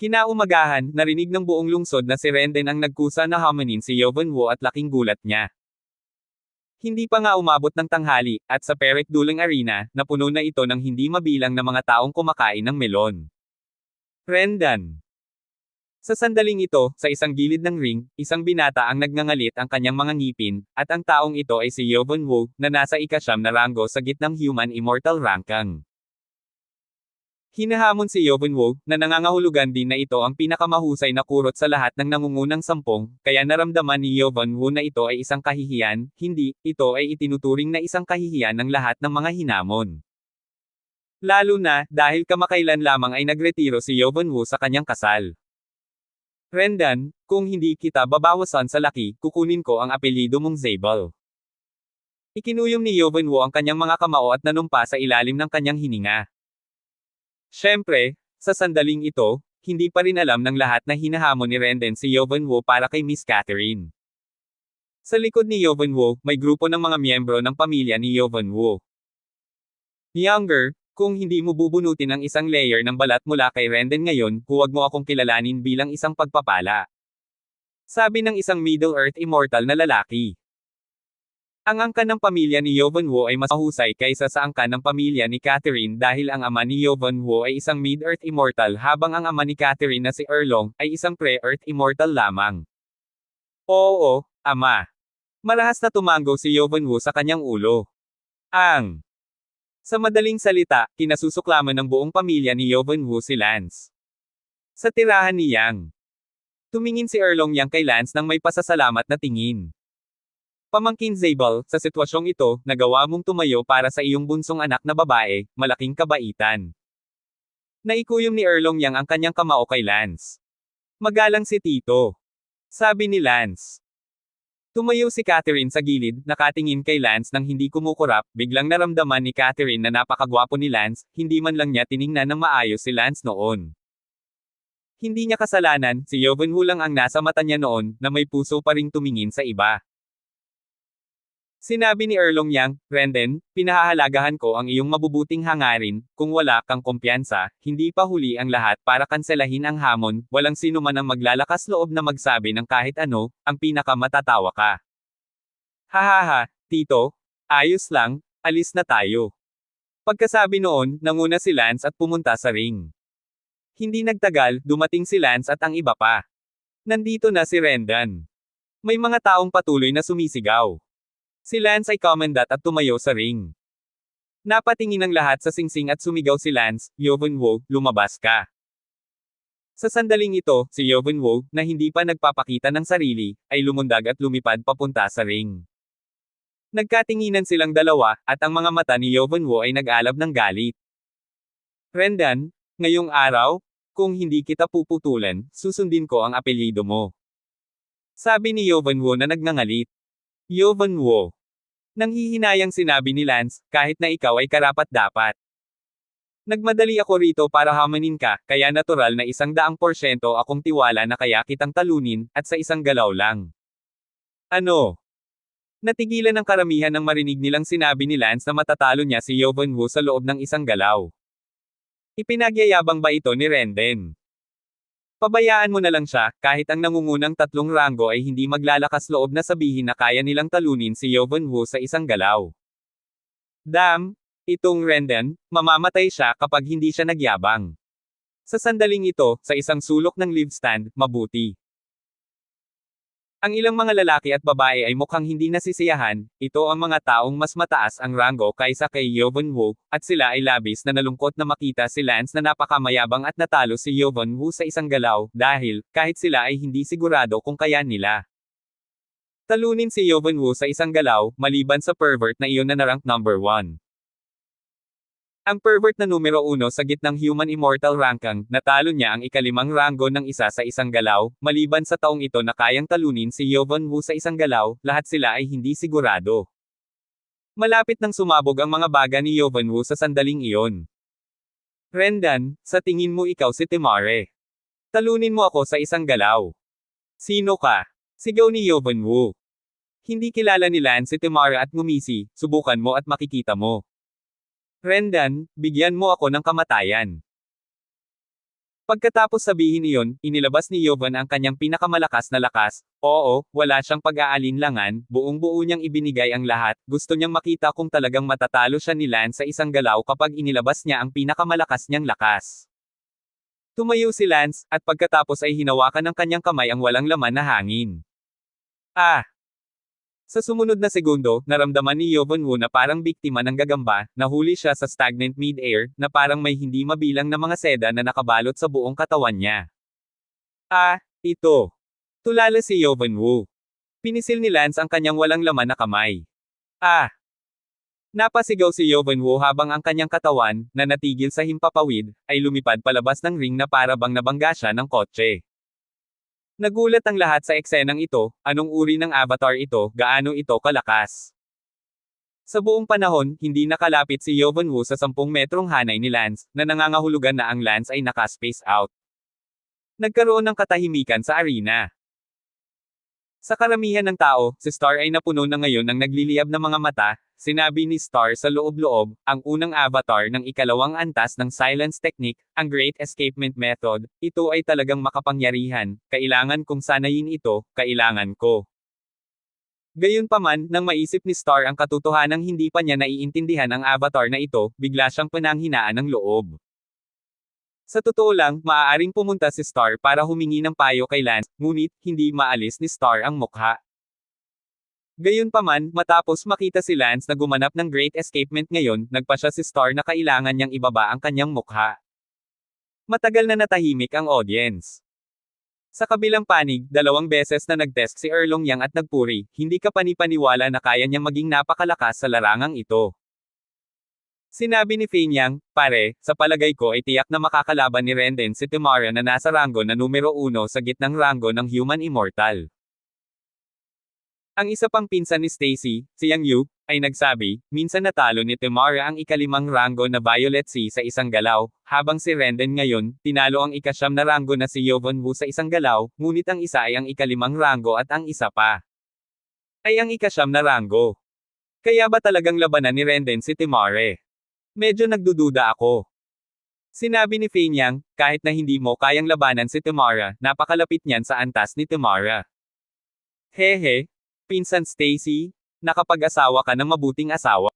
Kinaumagahan, narinig ng buong lungsod na si Renden ang nagkusa na hamanin si Yovanwo at laking gulat niya. Hindi pa nga umabot ng tanghali, at sa Perek Dulang Arena, napuno na ito ng hindi mabilang na mga taong kumakain ng melon. Rendan. Sa sandaling ito, sa isang gilid ng ring, isang binata ang nagngangalit ang kanyang mga ngipin, at ang taong ito ay si Yovanwo, na nasa ika-9 na ranggo sa gitnang human immortal ranking. Hinahamon si Yovanwo, na nangangahulugan din na ito ang pinakamahusay na kurot sa lahat ng nangungunang 10, kaya naramdaman ni Yovanwo na ito ay isang kahihiyan, hindi, ito ay itinuturing na isang kahihiyan ng lahat ng mga hinamon. Lalo na, dahil kamakailan lamang ay nagretiro si Yovanwo sa kanyang kasal. Rendan, kung hindi kita babawasan sa laki, kukunin ko ang apelyido mong Zabel. Ikinuyom ni Yovanwo ang kanyang mga kamao at nanumpa sa ilalim ng kanyang hininga. Siyempre, sa sandaling ito, hindi pa rin alam ng lahat na hinahamon ni Renden si Yovanwo para kay Miss Catherine. Sa likod ni Yovanwo, may grupo ng mga miyembro ng pamilya ni Yovanwo. Younger, kung hindi mo bubunutin ang isang layer ng balat mula kay Renden ngayon, huwag mo akong kilalanin bilang isang pagpapala. Sabi ng isang Middle-earth immortal na lalaki. Ang angkan ng pamilya ni Yovanwo ay mas mahusay kaysa sa angkan ng pamilya ni Catherine dahil ang ama ni Yovanwo ay isang Mid-Earth Immortal habang ang ama ni Catherine na si Erlong ay isang Pre-Earth Immortal lamang. Oo, ama. Marahas na tumango si Yovanwo sa kanyang ulo. Sa madaling salita, kinasusuklaman ng buong pamilya ni Yovanwo si Lance. Sa tirahan ni Yang. Tumingin si Erlong Yang kay Lance nang may pasasalamat na tingin. Pamangkin Zabel, sa sitwasyong ito, nagawa mong tumayo para sa iyong bunsong anak na babae, malaking kabaitan. Naikuyom ni Erlong Yang ang kanyang kamao kay Lance. Magalang si Tito. Sabi ni Lance. Tumayo si Catherine sa gilid, nakatingin kay Lance nang hindi kumukurap, biglang naramdaman ni Catherine na napakagwapo ni Lance, hindi man lang niya tiningnan ng maayos si Lance noon. Hindi niya kasalanan, si Yovanwo lang ang nasa mata niya noon, na may puso pa ring tumingin sa iba. Sinabi ni Erlong Yang, Renden, pinahahalagahan ko ang iyong mabubuting hangarin, kung wala kang kumpiyansa, hindi pa huli ang lahat para kanselahin ang hamon, walang sino man ang maglalakas loob na magsabi ng kahit ano, ang pinaka matatawa ka. Hahaha, Tito, ayos lang, alis na tayo. Pagkasabi noon, nanguna si Lance at pumunta sa ring. Hindi nagtagal, dumating si Lance at ang iba pa. Nandito na si Rendan. May mga taong patuloy na sumisigaw. Si Lance ay commandant at tumayo sa ring. Napatingin ang lahat sa singsing at sumigaw si Lance, Yovanwo, lumabas ka. Sa sandaling ito, si Yovanwo, na hindi pa nagpapakita ng sarili, ay lumundag at lumipad papunta sa ring. Nagkatinginan silang dalawa, at ang mga mata ni Yovanwo ay nag-alab ng galit. Rendan, ngayong araw, kung hindi kita puputulan, susundin ko ang apelyido mo. Sabi ni Yovanwo na nagngangalit. Yovanwo. Nanghihinayang sinabi ni Lance, kahit na ikaw ay karapat-dapat. Nagmadali ako rito para hamanin ka, kaya natural na 100% akong tiwala na kaya kitang talunin, at sa isang galaw lang. Ano? Natigilan ng karamihan nang marinig nilang sinabi ni Lance na matatalo niya si Yovanwo sa loob ng isang galaw. Ipinagyayabang ba ito ni Renden? Pabayaan mo na lang siya, kahit ang nangungunang 3 ranggo ay hindi maglalakas loob na sabihin na kaya nilang talunin si Yovanwo sa isang galaw. Itong Renden, mamamatay siya kapag hindi siya nagyabang. Sa sandaling ito, sa isang sulok ng live stand, mabuti. Ang ilang mga lalaki at babae ay mukhang hindi nasisiyahan, ito ang mga taong mas mataas ang ranggo kaysa kay Yovanwo, at sila ay labis na nalungkot na makita si Lance na napakamayabang at natalo si Yovanwo sa isang galaw, dahil, kahit sila ay hindi sigurado kung kaya nila. Talunin si Yovanwo sa isang galaw, maliban sa pervert na iyon na narank number 1. Ang pervert na numero 1 sa gitnang human immortal ranking, natalo niya ang ika-5 ranggo ng isa sa isang galaw, maliban sa taong ito na kayang talunin si Yovanwo sa isang galaw, lahat sila ay hindi sigurado. Malapit nang sumabog ang mga baga ni Yovanwo sa sandaling iyon. Rendan, sa tingin mo ikaw si Temare. Talunin mo ako sa isang galaw. Sino ka? Sigaw ni Yovanwo. Hindi kilala ni Lance si Temare at ngumisi, subukan mo at makikita mo. Rendan, bigyan mo ako ng kamatayan. Pagkatapos sabihin iyon, inilabas ni Jovan ang kanyang pinakamalakas na lakas. Oo, wala siyang pag-aalinlangan, buong-buo niyang ibinigay ang lahat, gusto niyang makita kung talagang matatalo siya ni Lance sa isang galaw kapag inilabas niya ang pinakamalakas niyang lakas. Tumayo si Lance, at pagkatapos ay hinawakan ng kanyang kamay ang walang laman na hangin. Ah! Sa sumunod na segundo, naramdaman ni Yovonwu na parang biktima ng gagamba, nahuli siya sa stagnant mid-air, na parang may hindi mabilang na mga seda na nakabalot sa buong katawan niya. Ah, ito. Tulala si Yovonwu. Pinisil ni Lance ang kanyang walang laman na kamay. Ah! Napasigaw si Yovonwu habang ang kanyang katawan, na natigil sa himpapawid, ay lumipad palabas ng ring na para bang nabangga siya ng kotse. Nagulat ang lahat sa eksenang ito, anong uri ng avatar ito, gaano ito kalakas. Sa buong panahon, hindi nakalapit si Yovonwu sa 10 metrong hanay ni Lance, na nangangahulugan na ang Lance ay naka-space out. Nagkaroon ng katahimikan sa arena. Sa karamihan ng tao, si Star ay napuno na ngayon ng nagliliyab na mga mata. Sinabi ni Star sa loob-loob, ang unang avatar ng ikalawang antas ng silence technique, ang Great Escapement Method, ito ay talagang makapangyarihan, kailangan kong sanayin ito, kailangan ko. Gayunpaman, nang maisip ni Star ang katotohanang hindi pa niya naiintindihan ang avatar na ito, bigla siyang pananghinaan ng loob. Sa totoo lang, maaaring pumunta si Star para humingi ng payo kay Lance, ngunit, hindi maalis ni Star ang mukha. Gayunpaman, matapos makita si Lance na gumanap ng Great Escapement ngayon, nagpasya si Star na kailangan niyang ibaba ang kanyang mukha. Matagal na natahimik ang audience. Sa kabilang panig, 2 beses na nag-test si Erlong Yang at nagpuri, hindi ka panipaniwala na kaya niyang maging napakalakas sa larangang ito. Sinabi ni Fei Yang, pare, sa palagay ko ay tiyak na makakalaban ni Renden si Temara na nasa ranggo na numero 1 sa gitnang ranggo ng Human Immortal. Ang isa pang pinsan ni Stacy, si Yang Yu, ay nagsabi, minsan natalo ni Temara ang ika-5 ranggo na Violet Sea sa isang galaw, habang si Renden ngayon, tinalo ang ika-9 na ranggo na si Yovonwu sa isang galaw, ngunit ang isa ay ang ika-5 ranggo at ang isa pa ay ang ika-9 na ranggo. Kaya ba talagang labanan ni Renden si Temara? Medyo nagdududa ako. Sinabi ni Fei Yang, kahit na hindi mo kayang labanan si Temara, napakalapit niyan sa antas ni Temara. Hehe. Pinsan Stacy, nakapag-asawa ka ng mabuting asawa.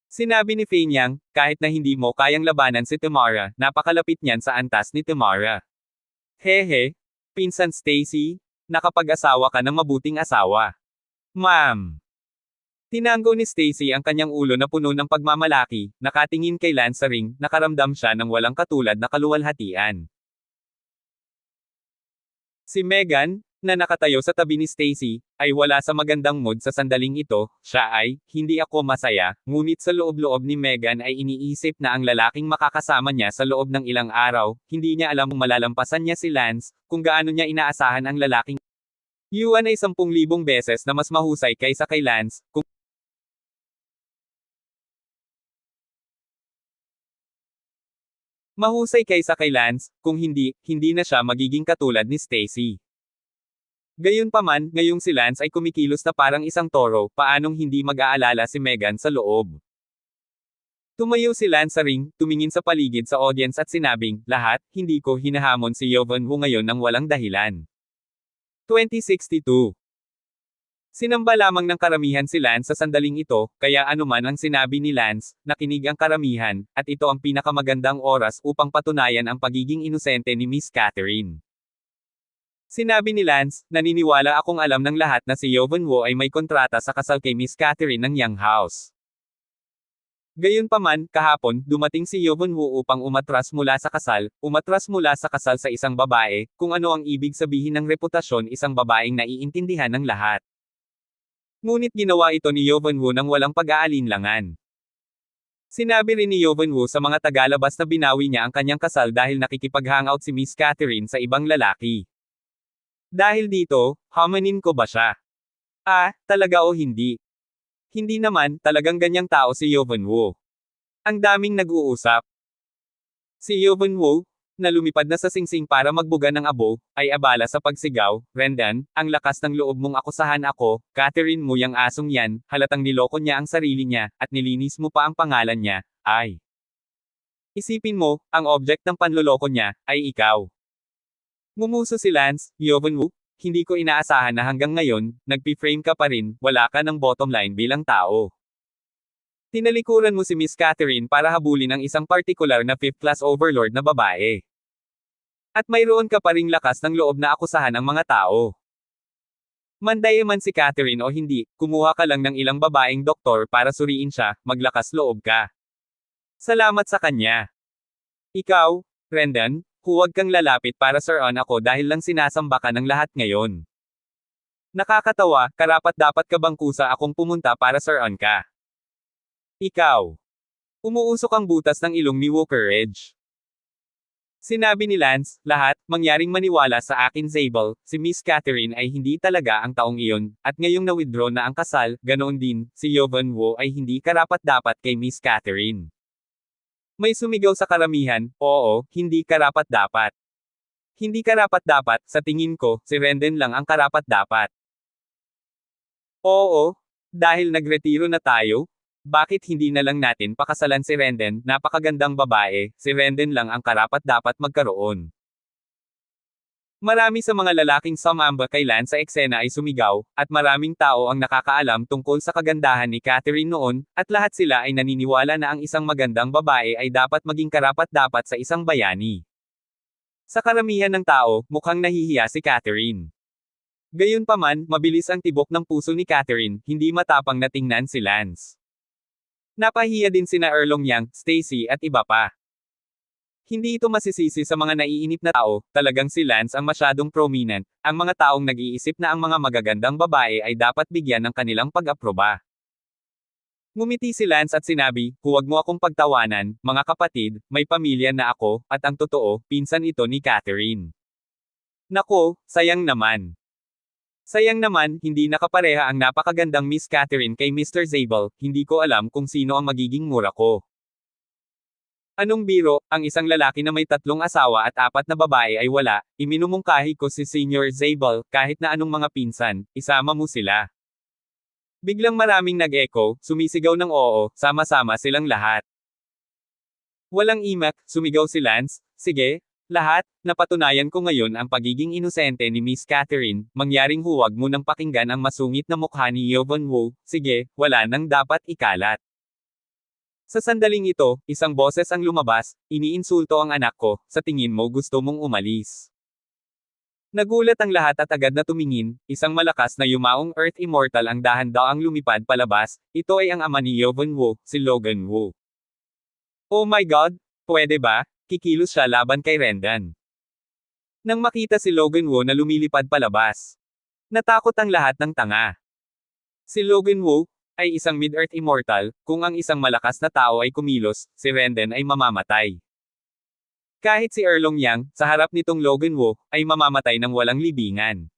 Sinabi ni Fei Yang, kahit na hindi mo kayang labanan si Temara, napakalapit niyan sa antas ni Temara. Hehe. Pinsan Stacy, nakapag-asawa ka ng mabuting asawa. Ma'am. Tinanggo ni Stacy ang kanyang ulo na puno ng pagmamalaki, nakatingin kay Lance sa ring, nakaramdam siya ng walang katulad na kaluwalhatian. Si Megan, na nakatayo sa tabi ni Stacy, ay wala sa magandang mood sa sandaling ito. Siya ay, hindi ako masaya, ngunit sa loob-loob ni Megan ay iniisip na ang lalaking makakasama niya sa loob ng ilang araw, hindi niya alam kung malalampasan niya si Lance, kung gaano niya inaasahan ang lalaking Yuan ay 10,000 beses na mas mahusay kaysa kay Lance, kung hindi, hindi na siya magiging katulad ni Stacy. Gayunpaman, ngayong si Lance ay kumikilos na parang isang toro, paanong hindi mag-aalala si Megan sa loob. Tumayo si Lance sa ring, tumingin sa paligid sa audience at sinabing, lahat, hindi ko hinahamon si Yovonwu ngayon ng walang dahilan. 2062. Sinamba lamang ng karamihan si Lance sa sandaling ito, kaya anuman ang sinabi ni Lance, nakinig ang karamihan, at ito ang pinakamagandang oras upang patunayan ang pagiging inosente ni Miss Catherine. Sinabi ni Lance, naniniwala akong alam ng lahat na si Yovonwu ay may kontrata sa kasal kay Miss Catherine ng Yang House. Gayunpaman, kahapon, dumating si Yovonwu upang umatras mula sa kasal sa isang babae, kung ano ang ibig sabihin ng reputasyon isang babaeng naiintindihan ng lahat. Ngunit ginawa ito ni Yovonwu ng walang pag-aalinlangan. Sinabi rin ni Yovonwu sa mga tagalabas na binawi niya ang kanyang kasal dahil nakikipag-hangout si Miss Catherine sa ibang lalaki. Dahil dito, hamanin ko ba siya? Ah, talaga o hindi? Hindi naman, talagang ganyang tao si Yovonwu. Ang daming nag-uusap. Si Yovonwu, na lumipad na sa singsing para magbuga ng abo, ay abala sa pagsigaw, Rendan, ang lakas ng loob mong akusahan ako, Catherine mo yang asong yan, halatang niloko niya ang sarili niya, at nilinis mo pa ang pangalan niya, ay. Isipin mo, ang object ng panloloko niya, ay ikaw. Ngumuso si Lance, Yovan-woo, hindi ko inaasahan na hanggang ngayon, nagpi-frame ka pa rin, wala ka ng bottom line bilang tao. Tinalikuran mo si Miss Catherine para habulin ang isang partikular na fifth-class overlord na babae. At mayroon ka pa ring lakas ng loob na akusahan ang mga tao. Manday man si Catherine o hindi, kumuha ka lang ng ilang babaeng doktor para suriin siya, maglakas loob ka. Salamat sa kanya. Ikaw, Brendan, huwag kang lalapit para sir-on ako dahil lang sinasamba ka ng lahat ngayon. Nakakatawa, karapat-dapat ka bang kusa akong pumunta para sir-on ka? Ikaw. Umuusok ang butas ng ilong ni Walker Edge. Sinabi ni Lance, lahat, mangyaring maniwala sa akin Zabel, si Miss Catherine ay hindi talaga ang taong iyon, at ngayong na-withdraw na ang kasal, ganoon din, si Yovan-woo ay hindi karapat-dapat kay Miss Catherine. May sumigaw sa karamihan, oo, hindi karapat-dapat. Hindi karapat-dapat, sa tingin ko, si Rendon lang ang karapat-dapat. Oo, dahil nagretiro na tayo, bakit hindi na lang natin pakasalan si Rendon, napakagandang babae, si Rendon lang ang karapat-dapat magkaroon. Marami sa mga lalaking sumamba kay Lance sa eksena ay sumigaw, at maraming tao ang nakakaalam tungkol sa kagandahan ni Catherine noon, at lahat sila ay naniniwala na ang isang magandang babae ay dapat maging karapat-dapat sa isang bayani. Sa karamihan ng tao, mukhang nahihiya si Catherine. Gayunpaman, mabilis ang tibok ng puso ni Catherine, hindi matapang na tingnan si Lance. Napahiya din sina Erlong Yang, Stacy at iba pa. Hindi ito masisisi sa mga naiinip na tao, talagang si Lance ang masyadong prominent, ang mga taong nag-iisip na ang mga magagandang babae ay dapat bigyan ng kanilang pag-aproba. Ngumiti si Lance at sinabi, huwag mo akong pagtawanan, mga kapatid, may pamilya na ako, at ang totoo, pinsan ito ni Catherine. Nako, sayang naman. Sayang naman, hindi nakapareha ang napakagandang Miss Catherine kay Mr. Zabel, hindi ko alam kung sino ang magiging mura ko. Anong biro, ang isang lalaki na may 3 asawa at 4 na babae ay wala, iminumungkahi ko si Senior Zabel, kahit na anong mga pinsan, isama mo sila. Biglang maraming nag-echo, sumisigaw ng oo, sama-sama silang lahat. Walang imak, sumigaw si Lance, sige, lahat, napatunayan ko ngayon ang pagiging inosente ni Miss Catherine, mangyaring huwag mo nang pakinggan ang masungit na mukha ni Yovan-woo, sige, wala nang dapat ikalat. Sa sandaling ito, isang boses ang lumabas, iniinsulto ang anak ko, sa tingin mo gusto mong umalis. Nagulat ang lahat at agad na tumingin, isang malakas na yumaong Earth Immortal ang dahan-daang lumipad palabas, ito ay ang ama ni Yovan-woo, si Logan Woo. Oh my God, pwede ba? Kikilos siya laban kay Rendon. Nang makita si Logan Woo na lumilipad palabas, natakot ang lahat ng tanga. Si Logan Woo ay isang Mid-Earth Immortal, kung ang isang malakas na tao ay kumilos, si Rendon ay mamamatay. Kahit si Erlong Yang, sa harap nitong Logan Woo, ay mamamatay ng walang libingan.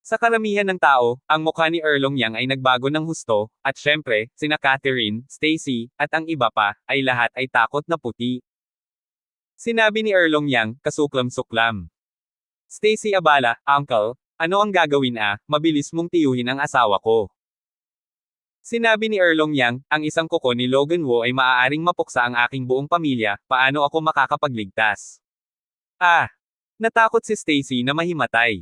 Sa karamihan ng tao, ang mukha ni Erlong Yang ay nagbago ng husto, at syempre, sina Catherine, Stacy, at ang iba pa, ay lahat ay takot na puti. Sinabi ni Erlong Yang, kasuklam-suklam. Stacy abala, Uncle, ano ang gagawin mabilis mong tiyuhin ang asawa ko. Sinabi ni Erlong Yang, ang isang kuko ni Logan Woo ay maaaring mapuksa ang aking buong pamilya, paano ako makakapagligtas? Natakot si Stacy na mahimatay.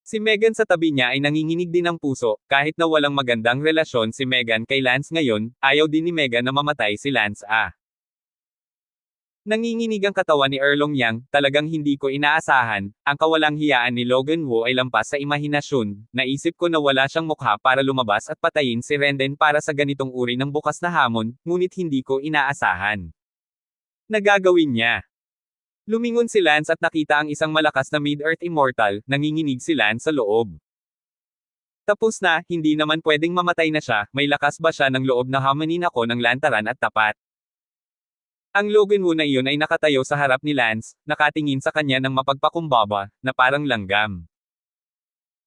Si Megan sa tabi niya ay nanginginig din ng puso, kahit na walang magandang relasyon si Megan kay Lance ngayon, ayaw din ni Megan na mamatay si Lance Nanginginig ang katawan ni Erlong Yang, talagang hindi ko inaasahan, ang kawalang hiyaan ni Logan Woo ay lampas sa imahinasyon, naisip ko na wala siyang mukha para lumabas at patayin si Rendon para sa ganitong uri ng bukas na hamon, ngunit hindi ko inaasahan. Nagagawin niya. Lumingon si Lance at nakita ang isang malakas na Mid-Earth Immortal, nanginginig si Lance sa loob. Tapos na, hindi naman pwedeng mamatay na siya, may lakas ba siya ng loob na hamanin ako ng lantaran at tapat? Ang Logan Woo na iyon ay nakatayo sa harap ni Lance, nakatingin sa kanya ng mapagpakumbaba, na parang langgam.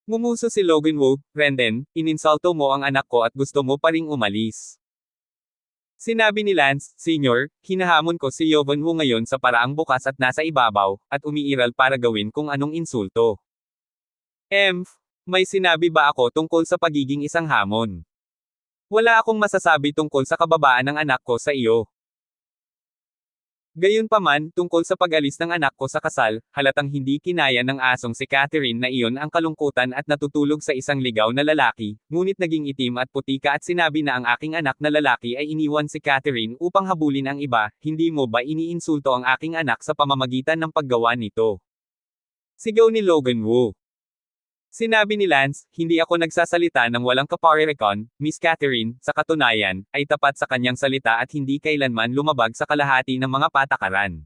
Ngumuso si Logan Woo, Rendon, ininsulto mo ang anak ko at gusto mo pa ring umalis. Sinabi ni Lance, Senior, hinahamon ko si Yovan-woo ngayon sa paraang bukas at nasa ibabaw, at umiiral para gawin kung anong insulto. May sinabi ba ako tungkol sa pagiging isang hamon? Wala akong masasabi tungkol sa kababaan ng anak ko sa iyo. Gayunpaman, tungkol sa pag-alis ng anak ko sa kasal, halatang hindi kinaya ng asong si Catherine na iyon ang kalungkutan at natutulog sa isang ligaw na lalaki, ngunit naging itim at puti ka at sinabi na ang aking anak na lalaki ay iniwan si Catherine upang habulin ang iba, hindi mo ba iniinsulto ang aking anak sa pamamagitan ng paggawa nito? Sigaw ni Logan Woo. Sinabi ni Lance, hindi ako nagsasalita ng walang kaparerekon, Miss Catherine, sa katunayan, ay tapat sa kanyang salita at hindi kailanman lumabag sa kalahati ng mga patakaran.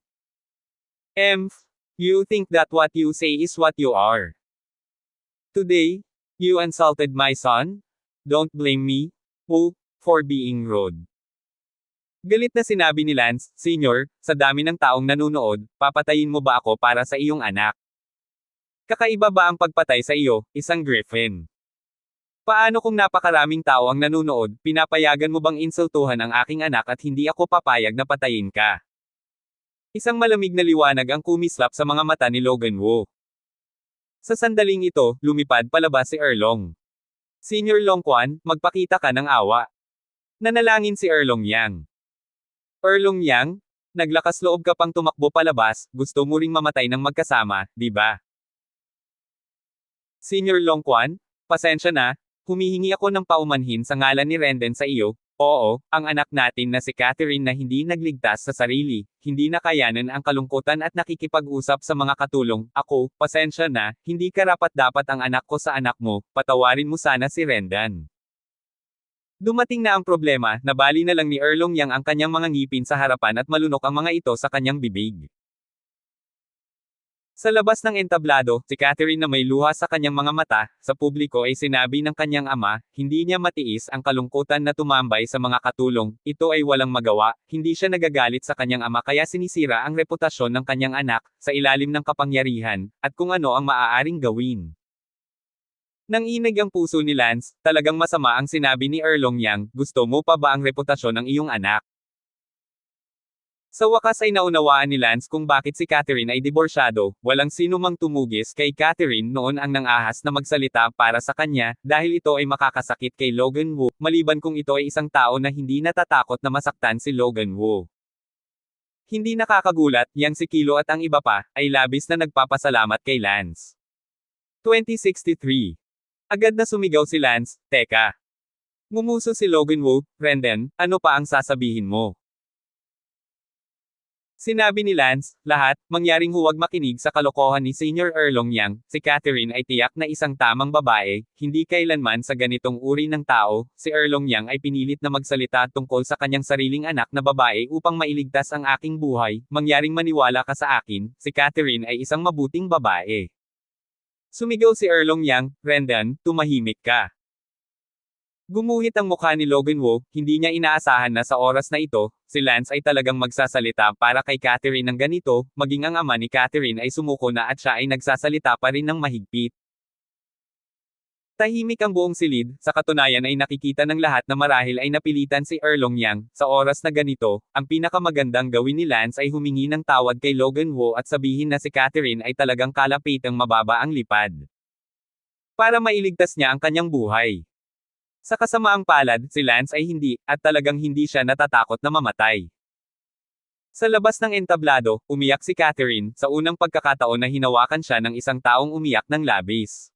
You think that what you say is what you are. Today, you insulted my son? Don't blame me, Woo, for being rude. Galit na sinabi ni Lance, Senior, sa dami ng taong nanunood, papatayin mo ba ako para sa iyong anak? Kakaiba ba ang pagpatay sa iyo, isang griffin? Paano kung napakaraming tao ang nanunood, pinapayagan mo bang insultuhan ang aking anak at hindi ako papayag na patayin ka? Isang malamig na liwanag ang kumislap sa mga mata ni Logan Woo. Sa sandaling ito, lumipad palabas si Erlong. Senior Longquan, magpakita ka ng awa. Nanalangin si Erlong Yang. Erlong Yang, naglakas loob ka pang tumakbo palabas, gusto mo ring mamatay ng magkasama, di ba? Senior Longquan, pasensya na, humihingi ako ng paumanhin sa ngalan ni Renden sa iyo. Oo, ang anak natin na si Catherine na hindi nagligtas sa sarili, hindi nakayanan ang kalungkutan at nakikipag-usap sa mga katulong. Ako, pasensya na, hindi karapat-dapat ang anak ko sa anak mo, patawarin mo sana si Rendan. Dumating na ang problema, nabali na lang ni Erlong Yang ang kanyang mga ngipin sa harapan at malunok ang mga ito sa kanyang bibig. Sa labas ng entablado, si Catherine na may luha sa kanyang mga mata, sa publiko ay sinabi ng kanyang ama, hindi niya matiis ang kalungkutan na tumambay sa mga katulong, ito ay walang magawa, hindi siya nagagalit sa kanyang ama kaya sinisira ang reputasyon ng kanyang anak, sa ilalim ng kapangyarihan, at kung ano ang maaaring gawin. Nanginig ang puso ni Lance, talagang masama ang sinabi ni Erlong Yang, gusto mo pa ba ang reputasyon ng iyong anak? Sa wakas ay naunawaan ni Lance kung bakit si Catherine ay diborsyado, walang sino mang tumugis kay Catherine noon ang nangahas na magsalita para sa kanya, dahil ito ay makakasakit kay Logan Woo, maliban kung ito ay isang tao na hindi natatakot na masaktan si Logan Woo. Hindi nakakagulat, yang si Kilo at ang iba pa, ay labis na nagpapasalamat kay Lance. 2063. Agad na sumigaw si Lance, teka. Ngumuso si Logan Woo, Renden, ano pa ang sasabihin mo? Sinabi ni Lance, lahat, mangyaring huwag makinig sa kalokohan ni Senior Erlong Yang, si Catherine ay tiyak na isang tamang babae, hindi kailanman sa ganitong uri ng tao, si Erlong Yang ay pinilit na magsalita tungkol sa kanyang sariling anak na babae upang mailigtas ang aking buhay, mangyaring maniwala ka sa akin, si Catherine ay isang mabuting babae. Sumigaw si Erlong Yang, Rendan, tumahimik ka. Gumuhit ang mukha ni Logan Woo, hindi niya inaasahan na sa oras na ito, si Lance ay talagang magsasalita para kay Catherine ng ganito, maging ang ama ni Catherine ay sumuko na at siya ay nagsasalita pa rin ng mahigpit. Tahimik ang buong silid, sa katunayan ay nakikita ng lahat na marahil ay napilitan si Erlong Yang, sa oras na ganito, ang pinakamagandang gawin ni Lance ay humingi ng tawad kay Logan Woo at sabihin na si Catherine ay talagang kalapitang mababa ang lipad. Para mailigtas niya ang kanyang buhay. Sa kasamaang palad, si Lance ay hindi, at talagang hindi siya natatakot na mamatay. Sa labas ng entablado, umiyak si Catherine, sa unang pagkakataon na hinawakan siya ng isang taong umiyak ng labis.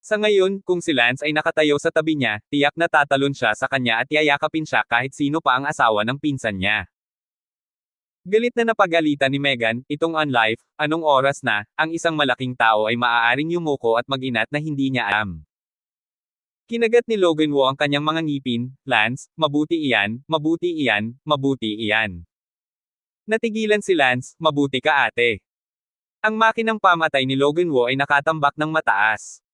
Sa ngayon, kung si Lance ay nakatayo sa tabi niya, tiyak na tatalon siya sa kanya at yayakapin siya kahit sino pa ang asawa ng pinsan niya. Galit na napagalitan ni Megan, itong on live, anong oras na, ang isang malaking tao ay maaaring yumuko at mag-inat na hindi niya alam. Kinagat ni Logan Woo ang kanyang mga ngipin, Lance, mabuti iyan, mabuti iyan, mabuti iyan. Natigilan si Lance, mabuti ka ate. Ang makinang pamatay ni Logan Woo ay nakatambak ng mataas.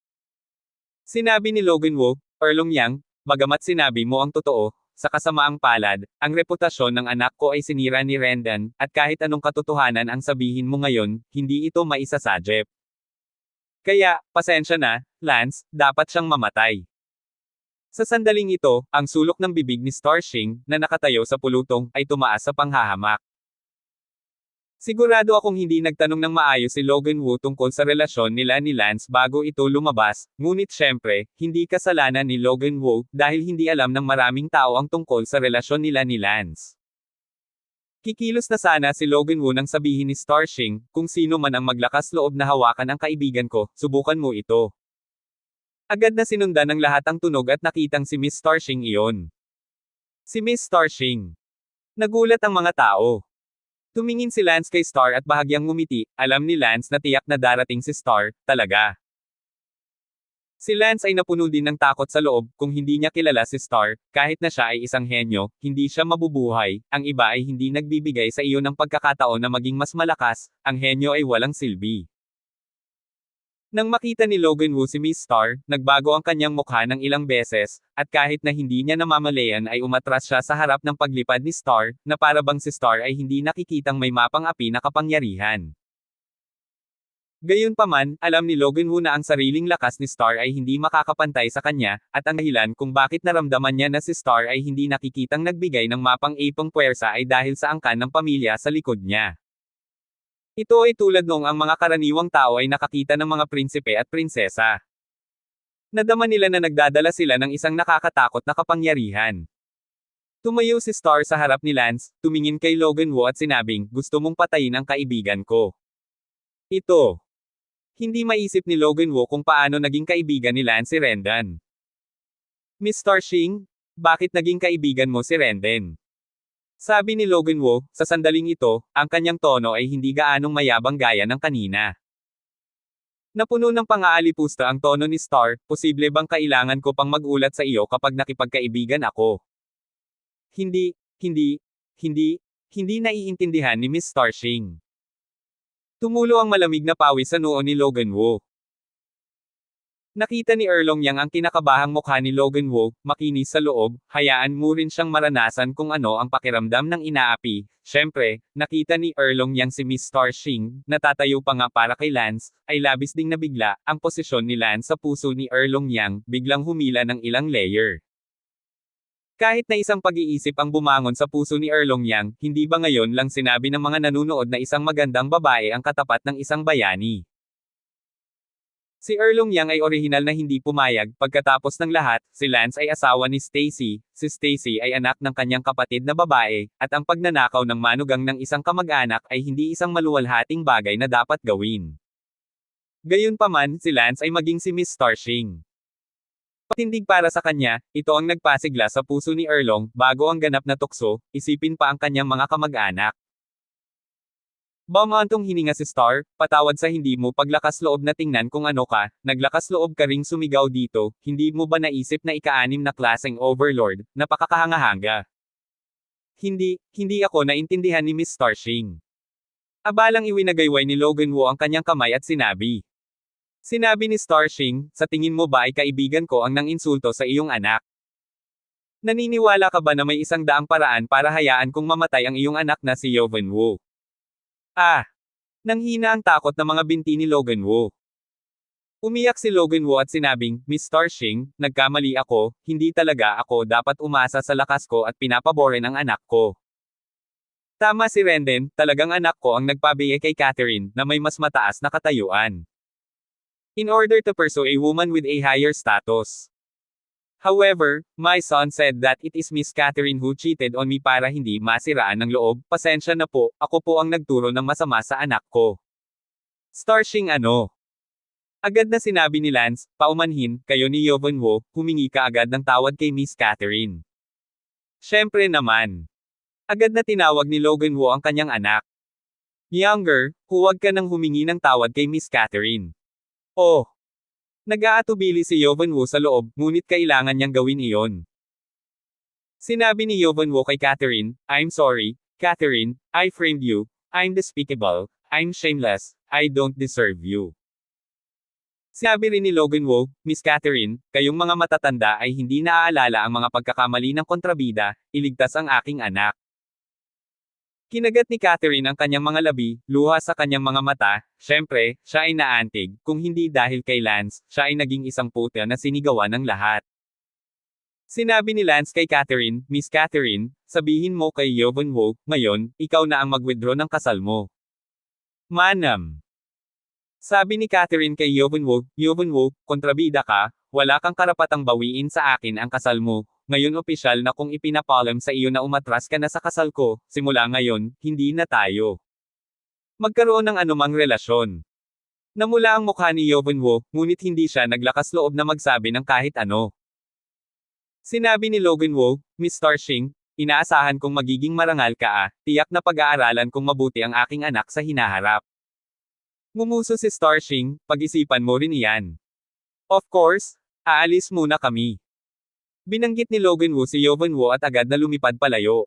Sinabi ni Logan Woo, Erlong Yang, bagamat sinabi mo ang totoo, sa kasamaang palad, ang reputasyon ng anak ko ay sinira ni Rendan, at kahit anong katotohanan ang sabihin mo ngayon, hindi ito maisasadjep. Kaya, pasensya na, Lance, dapat siyang mamatay. Sa sandaling ito, ang sulok ng bibig ni Starshing, na nakatayo sa pulutong, ay tumaas sa panghahamak. Sigurado akong hindi nagtanong ng maayos si Logan Woo tungkol sa relasyon nila ni Lance bago ito lumabas, ngunit syempre, hindi kasalanan ni Logan Woo, dahil hindi alam ng maraming tao ang tungkol sa relasyon nila ni Lance. Kikilos na sana si Logan Woo nang sabihin ni Starshing, kung sino man ang maglakas loob na hawakan ang kaibigan ko, subukan mo ito. Agad na sinundan ng lahat ang tunog at nakitang si Miss Starshing iyon. Si Miss Starshing. Nagulat ang mga tao. Tumingin si Lance kay Star at bahagyang ngumiti, alam ni Lance na tiyak na darating si Star, talaga. Si Lance ay napuno din ng takot sa loob, kung hindi niya kilala si Star, kahit na siya ay isang henyo, hindi siya mabubuhay, ang iba ay hindi nagbibigay sa iyo ng pagkakataon na maging mas malakas, ang henyo ay walang silbi. Nang makita ni Logan Woo si Miss Star, nagbago ang kanyang mukha ng ilang beses, at kahit na hindi niya namamalayan ay umatras siya sa harap ng paglipad ni Star, na para bang si Star ay hindi nakikitang may mapang api na kapangyarihan. Gayunpaman, alam ni Logan Woo na ang sariling lakas ni Star ay hindi makakapantay sa kanya, at ang dahilan kung bakit naramdaman niya na si Star ay hindi nakikitang nagbigay ng mapang-ipang puwersa ay dahil sa angkan ng pamilya sa likod niya. Ito ay tulad noong ang mga karaniwang tao ay nakakita ng mga prinsipe at prinsesa. Nadama nila na nagdadala sila ng isang nakakatakot na kapangyarihan. Tumayo si Star sa harap ni Lance, tumingin kay Logan Woo at sinabing, gusto mong patayin ang kaibigan ko. Ito. Hindi maisip ni Logan Woo kung paano naging kaibigan ni Lance si Rendan. Miss Starshing, bakit naging kaibigan mo si Renden? Sabi ni Logan Woo, sa sandaling ito, ang kanyang tono ay hindi gaanong mayabang gaya ng kanina. Napuno ng pang-aalipusta ang tono ni Star, posible bang kailangan ko pang mag-ulat sa iyo kapag nakipagkaibigan ako? Hindi naiintindihan ni Miss Starshing. Tumulo ang malamig na pawis sa noo ni Logan Woo. Nakita ni Erlong Yang ang kinakabahang mukha ni Logan Woo, makinis sa loob, hayaan mo rin siyang maranasan kung ano ang pakiramdam ng inaapi. Siyempre, nakita ni Erlong Yang si Miss Starshing, natatayo pa nga para kay Lance, ay labis ding nabigla, ang posisyon ni Lance sa puso ni Erlong Yang, biglang humila ng ilang layer. Kahit na isang pag-iisip ang bumangon sa puso ni Erlong Yang, hindi ba ngayon lang sinabi ng mga nanunood na isang magandang babae ang katapat ng isang bayani? Si Erlong Yang ay orihinal na hindi pumayag, pagkatapos ng lahat, si Lance ay asawa ni Stacy, si Stacy ay anak ng kanyang kapatid na babae, at ang pagnanakaw ng manugang ng isang kamag-anak ay hindi isang maluwalhating bagay na dapat gawin. Gayunpaman, si Lance ay maging si Miss Starshing. Patindig para sa kanya, ito ang nagpasigla sa puso ni Erlong, bago ang ganap na tukso, isipin pa ang kanyang mga kamag-anak. Bumantong hininga si Star, patawad sa hindi mo paglakas loob na tingnan kung ano ka, naglakas loob ka ring sumigaw dito, hindi mo ba naisip na ika-6 na klaseng overlord, napakakahanga-hanga? Hindi ako naintindihan ni Miss Starshing. Abalang iwinagayway ni Logan Woo ang kanyang kamay at sinabi. Sinabi ni Starshing, sa tingin mo ba ay kaibigan ko ang nang-insulto sa iyong anak? Naniniwala ka ba na may 100 paraan para hayaan kong mamatay ang iyong anak na si Yovan Woo? Nanghina ang takot na mga binti ni Logan Woo. Umiyak si Logan Woo at sinabing, Miss Starshing, nagkamali ako, hindi talaga ako dapat umasa sa lakas ko at pinapaborin ang anak ko. Tama si Renden, talagang anak ko ang nagpabigay kay Catherine, na may mas mataas na katayuan. In order to pursue a woman with a higher status. However, my son said that it is Miss Catherine who cheated on me para hindi masiraan ng loob, pasensya na po, ako po ang nagturo ng masama sa anak ko. Starshing ano? Agad na sinabi ni Lance, paumanhin, kayo ni Yovan Woo, humingi ka agad ng tawad kay Miss Catherine. Siyempre naman. Agad na tinawag ni Logan Woo ang kanyang anak. Younger, huwag ka nang humingi ng tawad kay Miss Catherine. Oh! Nag-aatubili si Yovan Woo sa loob, ngunit kailangan niyang gawin iyon. Sinabi ni Yovan Woo kay Catherine, I'm sorry, Catherine, I framed you, I'm despicable, I'm shameless, I don't deserve you. Sinabi rin ni Logan Woo, Miss Catherine, kayong mga matatanda ay hindi naaalala ang mga pagkakamali ng kontrabida, iligtas ang aking anak. Kinagat ni Catherine ang kanyang mga labi, luha sa kanyang mga mata, syempre, siya ay naantig, kung hindi dahil kay Lance, siya ay naging isang puta na sinigawan ng lahat. Sinabi ni Lance kay Catherine, Miss Catherine, sabihin mo kay Yovan Woo, ngayon, ikaw na ang mag-withdraw ng kasal mo. Manam. Sabi ni Catherine kay Yovan Woo, kontrabida ka, wala kang karapatang bawiin sa akin ang kasal mo, ngayon opisyal na kung ipinapalam sa iyo na umatras ka na sa kasal ko, simula ngayon, hindi na tayo magkaroon ng anumang relasyon. Namula ang mukha ni Yovenwo, ngunit hindi siya naglakas loob na magsabi ng kahit ano. Sinabi ni Loganwo, Miss Starshing, inaasahan kong magiging marangal ka tiyak na pag-aaralan kong mabuti ang aking anak sa hinaharap. Ngumuso si Starshing, pag-isipan mo rin iyan. Of course, aalis muna kami. Binanggit ni Loganwo si Yovenwo at agad na lumipad palayo.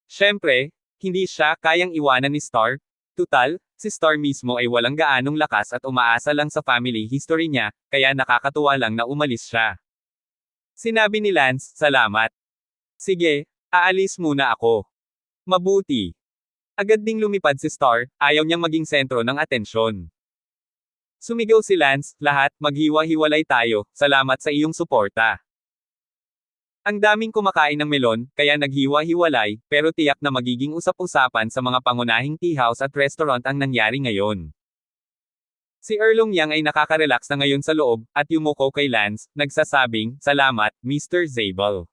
Siyempre, hindi siya kayang iwanan ni Star. Tutal, si Star mismo ay walang gaanong lakas at umaasa lang sa family history niya, kaya nakakatuwa lang na umalis siya. Sinabi ni Lance, salamat. Sige, aalis muna ako. Mabuti. Agad ding lumipad si Star, ayaw niyang maging sentro ng atensyon. Sumigaw si Lance, lahat, maghiwa-hiwalay tayo, salamat sa iyong suporta. Ang daming kumakain ng melon, kaya naghiwa-hiwalay, pero tiyak na magiging usap-usapan sa mga pangunahing tea house at restaurant ang nangyari ngayon. Si Erlong Yang ay nakaka-relax na ngayon sa loob, at yumuko kay Lance, nagsasabing, salamat, Mr. Zabel.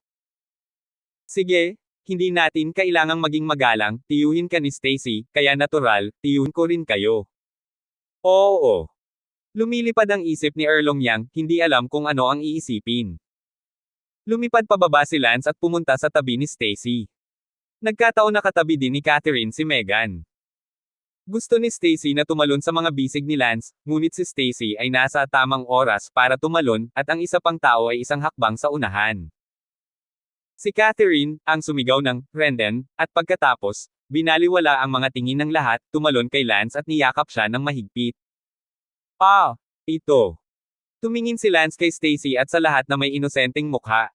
Sige, hindi natin kailangang maging magalang, tiyuhin ka ni Stacy, kaya natural, tiyuhin ko rin kayo. Oo. Lumilipad ang isip ni Erlong Yang, hindi alam kung ano ang iisipin. Lumipad pababa si Lance at pumunta sa tabi ni Stacy. Nagkataon na katabi din ni Catherine si Megan. Gusto ni Stacy na tumalon sa mga bisig ni Lance, ngunit si Stacy ay nasa tamang oras para tumalon, at ang isa pang tao ay isang hakbang sa unahan. Si Catherine, ang sumigaw ng, Brendan, at pagkatapos, binaliwala ang mga tingin ng lahat, tumalon kay Lance at niyakap siya ng mahigpit. Ito. Tumingin si Lance kay Stacy at sa lahat na may inosenteng mukha.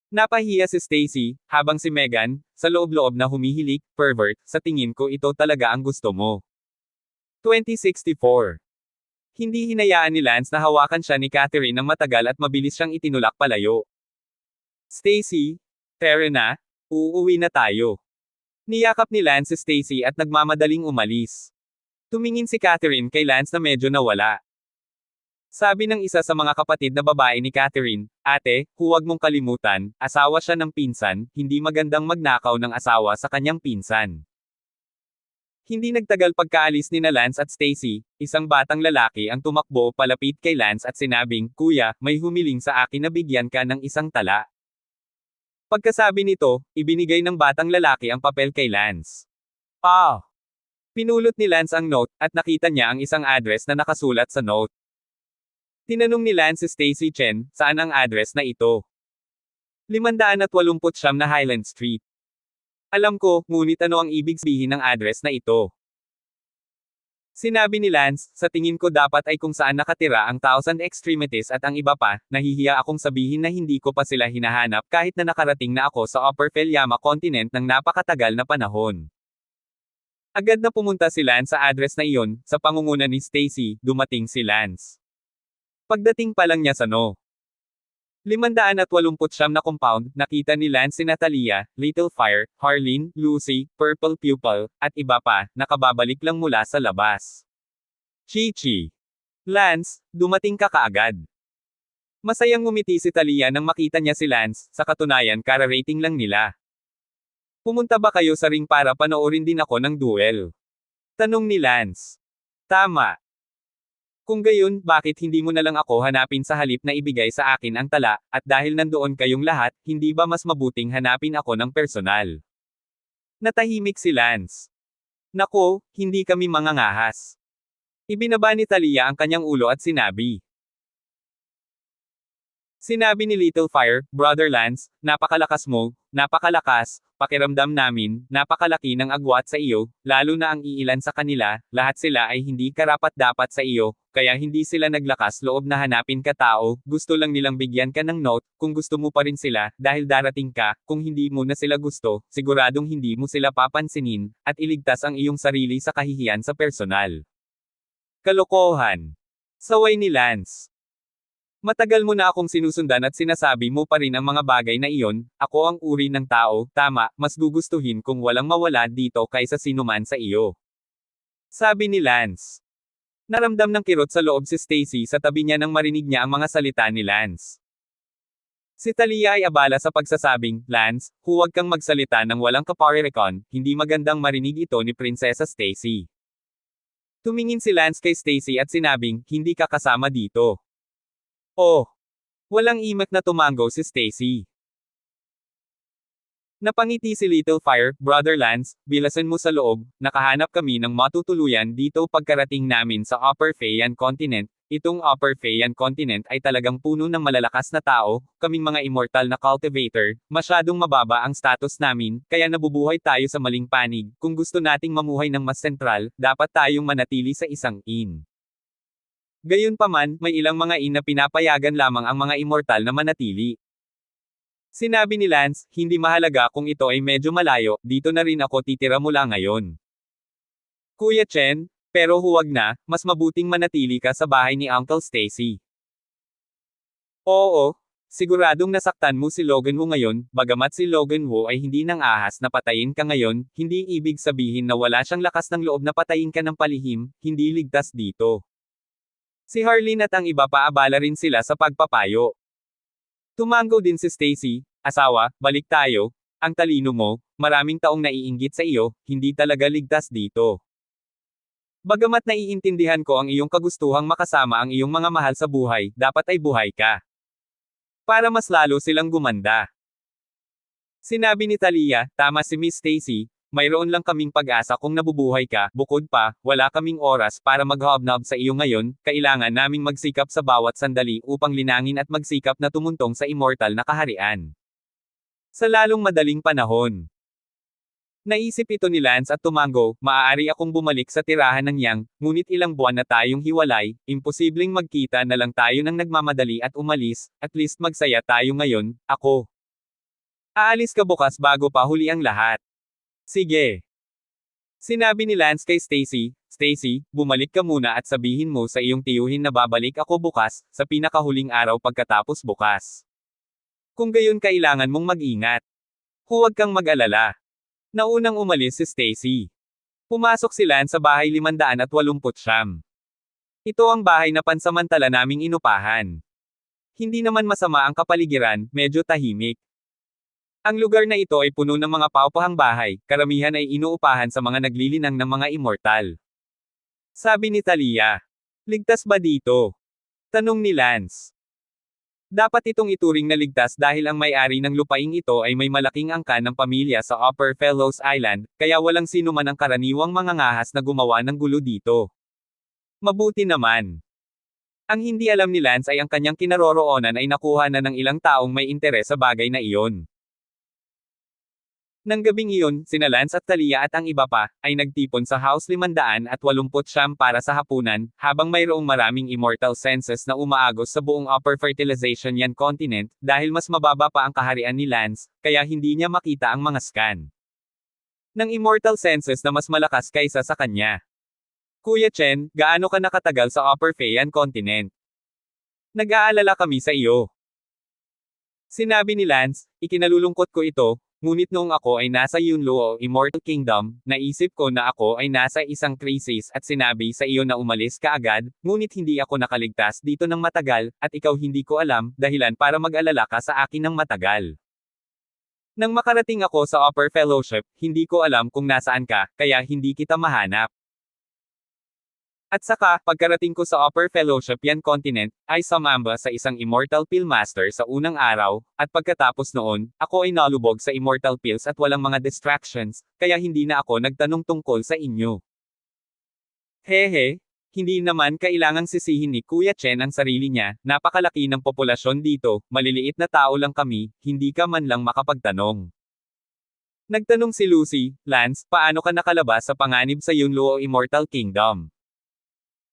Napahiya si Stacy, habang si Megan, sa loob-loob na humihilik, pervert, sa tingin ko ito talaga ang gusto mo. 2064. Hindi hinayaan ni Lance na hawakan siya ni Catherine ng matagal at mabilis siyang itinulak palayo. Stacy, tara na, uuwi na tayo. Niyakap ni Lance si Stacy at nagmamadaling umalis. Tumingin si Catherine kay Lance na medyo nawala. Sabi ng isa sa mga kapatid na babae ni Catherine, ate, huwag mong kalimutan, asawa siya ng pinsan, hindi magandang magnakaw ng asawa sa kanyang pinsan. Hindi nagtagal pagkaalis ni na Lance at Stacy, isang batang lalaki ang tumakbo palapit kay Lance at sinabing, Kuya, may humiling sa akin na bigyan ka ng isang tala. Pagkasabi nito, ibinigay ng batang lalaki ang papel kay Lance. Pinulot ni Lance ang note, at nakita niya ang isang address na nakasulat sa note. Tinanong ni Lance si Stacy Chen, saan ang address na ito? 589 na Highland Street. Alam ko, ngunit ano ang ibig sabihin ng address na ito? Sinabi ni Lance, sa tingin ko dapat ay kung saan nakatira ang Thousand Extremities at ang iba pa, nahihiya akong sabihin na hindi ko pa sila hinahanap kahit na nakarating na ako sa Upper Felyama Continent ng napakatagal na panahon. Agad na pumunta si Lance sa address na iyon, sa pangunguna ni Stacy, dumating si Lance. Pagdating pa lang niya sa 589 na compound, nakita ni Lance si Natalia, Little Fire, Harleen, Lucy, Purple Pupil, at iba pa, nakababalik lang mula sa labas. Chichi. Lance, dumating ka kaagad. Masayang ngumiti si Talia nang makita niya si Lance, sa katunayan kara-rating lang nila. Pumunta ba kayo sa ring para panoorin din ako ng duel? Tanong ni Lance. Tama. Kung gayon, bakit hindi mo na lang ako hanapin sa halip na ibigay sa akin ang tala, at dahil nandoon kayong lahat, hindi ba mas mabuting hanapin ako ng personal? Natahimik si Lance. Nako, hindi kami mangangahas. Ibinaba ni Talia ang kanyang ulo at sinabi. Sinabi ni Little Fire, Brother Lance, napakalakas mo, napakalakas, pakiramdam namin, napakalaki ng agwat sa iyo, lalo na ang iilan sa kanila, lahat sila ay hindi karapat-dapat sa iyo, kaya hindi sila naglakas loob na hanapin ka tao, gusto lang nilang bigyan ka ng note, kung gusto mo pa rin sila, dahil darating ka, kung hindi mo na sila gusto, siguradong hindi mo sila papansinin, at iligtas ang iyong sarili sa kahihiyan sa personal. Kalokohan. Saway ni Lance. Matagal mo na akong sinusundan at sinasabi mo pa rin ang mga bagay na iyon, ako ang uri ng tao, tama, mas gugustuhin kung walang mawala dito kaysa sinuman sa iyo. Sabi ni Lance. Naramdam ng kirot sa loob si Stacy sa tabi niya nang marinig niya ang mga salita ni Lance. Si Talia ay abala sa pagsasabing, Lance, huwag kang magsalita ng walang kaparerekon, hindi magandang marinig ito ni Prinsesa Stacy. Tumingin si Lance kay Stacy at sinabing, hindi ka kasama dito. Oh! Walang imak na tumango si Stacy. Napangiti si Little Fire, Brother Lance, bilasan mo sa loob, nakahanap kami ng matutuluyan dito pagkarating namin sa Upper Faiyan Continent. Itong Upper Faiyan Continent ay talagang puno ng malalakas na tao, kaming mga immortal na cultivator, masyadong mababa ang status namin, kaya nabubuhay tayo sa maling panig. Kung gusto nating mamuhay ng mas sentral, dapat tayong manatili sa isang inn. Gayunpaman, may ilang mga inn na pinapayagan lamang ang mga immortal na manatili. Sinabi ni Lance, hindi mahalaga kung ito ay medyo malayo, dito na rin ako titira mula ngayon. Kuya Chen, pero huwag na, mas mabuting manatili ka sa bahay ni Uncle Stacy. Oo, siguradong nasaktan mo si Logan Wu ngayon, bagamat si Logan Wu ay hindi nang ahas na patayin ka ngayon, hindi ibig sabihin na wala siyang lakas ng loob na patayin ka ng palihim, hindi ligtas dito. Si Harleen at ang iba paabala rin sila sa pagpapayo. Tumango din si Stacy, asawa, balik tayo, ang talino mo, maraming taong naiinggit sa iyo, hindi talaga ligtas dito. Bagamat naiintindihan ko ang iyong kagustuhang makasama ang iyong mga mahal sa buhay, dapat ay buhay ka. Para mas lalo silang gumanda. Sinabi ni Talia, tama si Miss Stacy, mayroon lang kaming pag-asa kung nabubuhay ka, bukod pa, wala kaming oras para mag-hobnob sa iyo ngayon, kailangan naming magsikap sa bawat sandali upang linangin at magsikap na tumuntong sa immortal na kaharian. Sa lalong madaling panahon. Naisip ito ni Lance at tumango, maaari akong bumalik sa tirahan ng Yang, ngunit ilang buwan na tayong hiwalay, imposibleng magkita na lang tayo ng nagmamadali at umalis, at least magsaya tayo ngayon, ako. Aalis ka bukas bago pa huli ang lahat. Sige. Sinabi ni Lance kay Stacy, Stacy, bumalik ka muna at sabihin mo sa iyong tiyuhin na babalik ako bukas, sa pinakahuling araw pagkatapos bukas. Kung gayon kailangan mong mag-ingat. Huwag kang mag-alala. Naunang umalis si Stacy. Pumasok si Lance sa bahay 589. Ito ang bahay na pansamantala naming inupahan. Hindi naman masama ang kapaligiran, medyo tahimik. Ang lugar na ito ay puno ng mga paupahang bahay, karamihan ay inuupahan sa mga naglilinang ng mga immortal. Sabi ni Talia. Ligtas ba dito? Tanong ni Lance. Dapat itong ituring na ligtas dahil ang may-ari ng lupaing ito ay may malaking angkan ng pamilya sa Upper Fellows Island, kaya walang sino man ang karaniwang mangangahas na gumawa ng gulo dito. Mabuti naman. Ang hindi alam ni Lance ay ang kanyang kinaroroonan ay nakuha na ng ilang taong may interes sa bagay na iyon. Nang gabing iyon, sina Lance at Talia at ang iba pa, ay nagtipon sa House 589 para sa hapunan, habang mayroong maraming immortal senses na umaagos sa buong Upper Fertilization Yan Continent, dahil mas mababa pa ang kaharian ni Lance, kaya hindi niya makita ang mga scan ng immortal senses na mas malakas kaysa sa kanya. Kuya Chen, gaano ka nakatagal sa Upper Faiyan Continent? Nag-aalala kami sa iyo. Sinabi ni Lance, ikinalulungkot ko ito, ngunit noong ako ay nasa Yunluo Immortal Kingdom, naisip ko na ako ay nasa isang crisis at sinabi sa iyo na umalis ka agad, ngunit hindi ako nakaligtas dito ng matagal, at ikaw hindi ko alam, dahilan para mag-alala ka sa akin ng matagal. Nang makarating ako sa Upper Fellowship, hindi ko alam kung nasaan ka, kaya hindi kita mahanap. At saka, pagkarating ko sa Upper Fellowship Yan Continent, ay sumamba sa isang Immortal Pill Master sa unang araw, at pagkatapos noon, ako ay nalubog sa Immortal Pills at walang mga distractions, kaya hindi na ako nagtanong tungkol sa inyo. Hehe, hindi naman kailangang sisihin ni Kuya Chen ang sarili niya, napakalaki ng populasyon dito, maliliit na tao lang kami, hindi ka man lang makapagtanong. Nagtanong si Lucy, Lance, paano ka nakalabas sa panganib sa Yunluo Immortal Kingdom?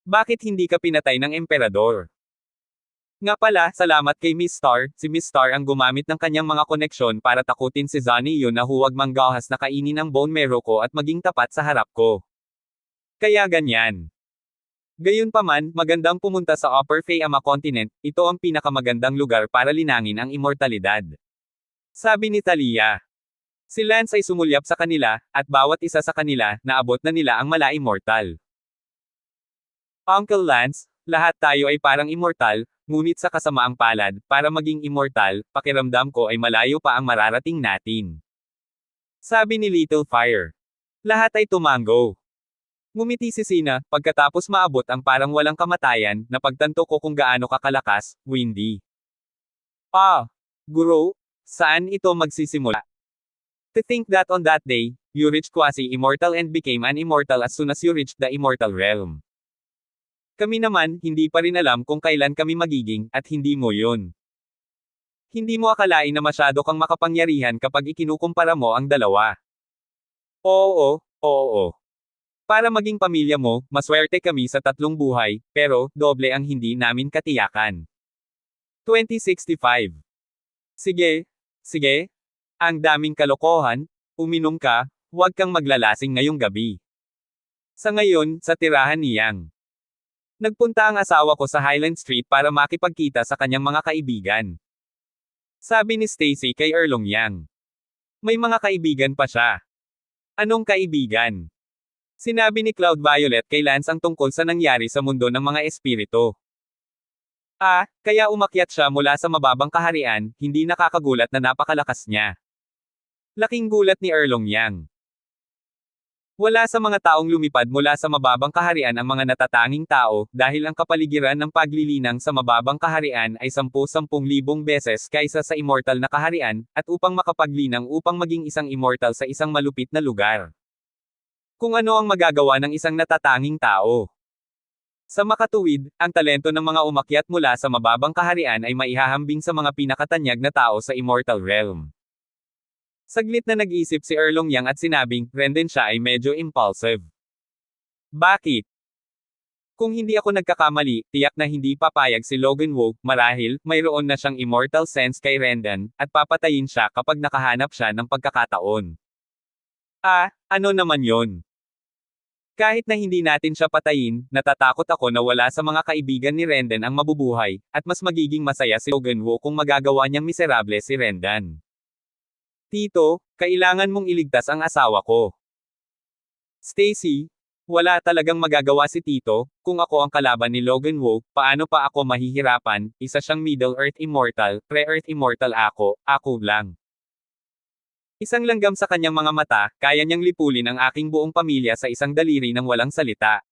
Bakit hindi ka pinatay ng emperador? Nga pala, salamat kay Miss Star, si Miss Star ang gumamit ng kanyang mga koneksyon para takutin si Zani yun na huwag manggahas na kainin ang bone marrow ko at maging tapat sa harap ko. Kaya ganyan. Gayunpaman, magandang pumunta sa Upper Fayama Continent, ito ang pinakamagandang lugar para linangin ang immortalidad. Sabi ni Talia. Si Lance ay sumulyap sa kanila, at bawat isa sa kanila, naabot na nila ang mala-immortal. Uncle Lance, Lahat tayo ay parang immortal, ngunit sa kasamaang palad, para maging immortal, pakiramdam ko ay malayo pa ang mararating natin. Sabi ni Little Fire. Lahat ay tumango. Ngumiti si Sina, pagkatapos maabot ang parang walang kamatayan, napagtanto ko kung gaano kakalakas, Windy. Ah, Guro, saan ito magsisimula? To think that on that day, you reached quasi-immortal and became an immortal as soon as you reached the immortal realm. Kami naman, hindi pa rin alam kung kailan kami magiging, at hindi mo yun. Hindi mo akalain na masyado kang makapangyarihan kapag ikinukumpara mo ang dalawa. Oo, oo. Para maging pamilya mo, maswerte kami sa tatlong buhay, pero, doble ang hindi namin katiyakan. 2065. Sige, sige. Ang daming kalokohan, uminom ka, huwag kang maglalasing ngayong gabi. Sa ngayon, sa tirahan ni Yang. Nagpunta ang asawa ko sa Highland Street para makipagkita sa kanyang mga kaibigan. Sabi ni Stacy kay Erlong Yang. May mga kaibigan pa siya. Anong kaibigan? Sinabi ni Cloud Violet kay Lance ang tungkol sa nangyari sa mundo ng mga espiritu. Kaya umakyat siya mula sa mababang kaharian, hindi nakakagulat na napakalakas niya. Laking gulat ni Erlong Yang. Wala sa mga taong lumipad mula sa mababang kaharian ang mga natatanging tao, dahil ang kapaligiran ng paglilinang sa mababang kaharian ay 10,000 beses kaysa sa immortal na kaharian, at upang makapaglinang upang maging isang immortal sa isang malupit na lugar. Kung ano ang magagawa ng isang natatanging tao. Sa makatuwid, ang talento ng mga umakyat mula sa mababang kaharian ay maihahambing sa mga pinakatanyag na tao sa immortal realm. Saglit na nag-isip si Erlong Yang at sinabing, Rendon siya ay medyo impulsive. Bakit? Kung hindi ako nagkakamali, tiyak na hindi papayag si Logan Wu, marahil, mayroon na siyang immortal sense kay Rendon, at papatayin siya kapag nakahanap siya ng pagkakataon. Ano naman yon? Kahit na hindi natin siya patayin, natatakot ako na wala sa mga kaibigan ni Rendon ang mabubuhay, at mas magiging masaya si Logan Wu kung magagawa niyang miserable si Rendon. Tito, kailangan mong iligtas ang asawa ko. Stacy, wala talagang magagawa si Tito, kung ako ang kalaban ni Logan Wu, paano pa ako mahihirapan, isa siyang Middle-earth Immortal, Pre-earth Immortal ako lang. Isang langgam sa kanyang mga mata, kaya niyang lipulin ang aking buong pamilya sa isang daliri ng walang salita.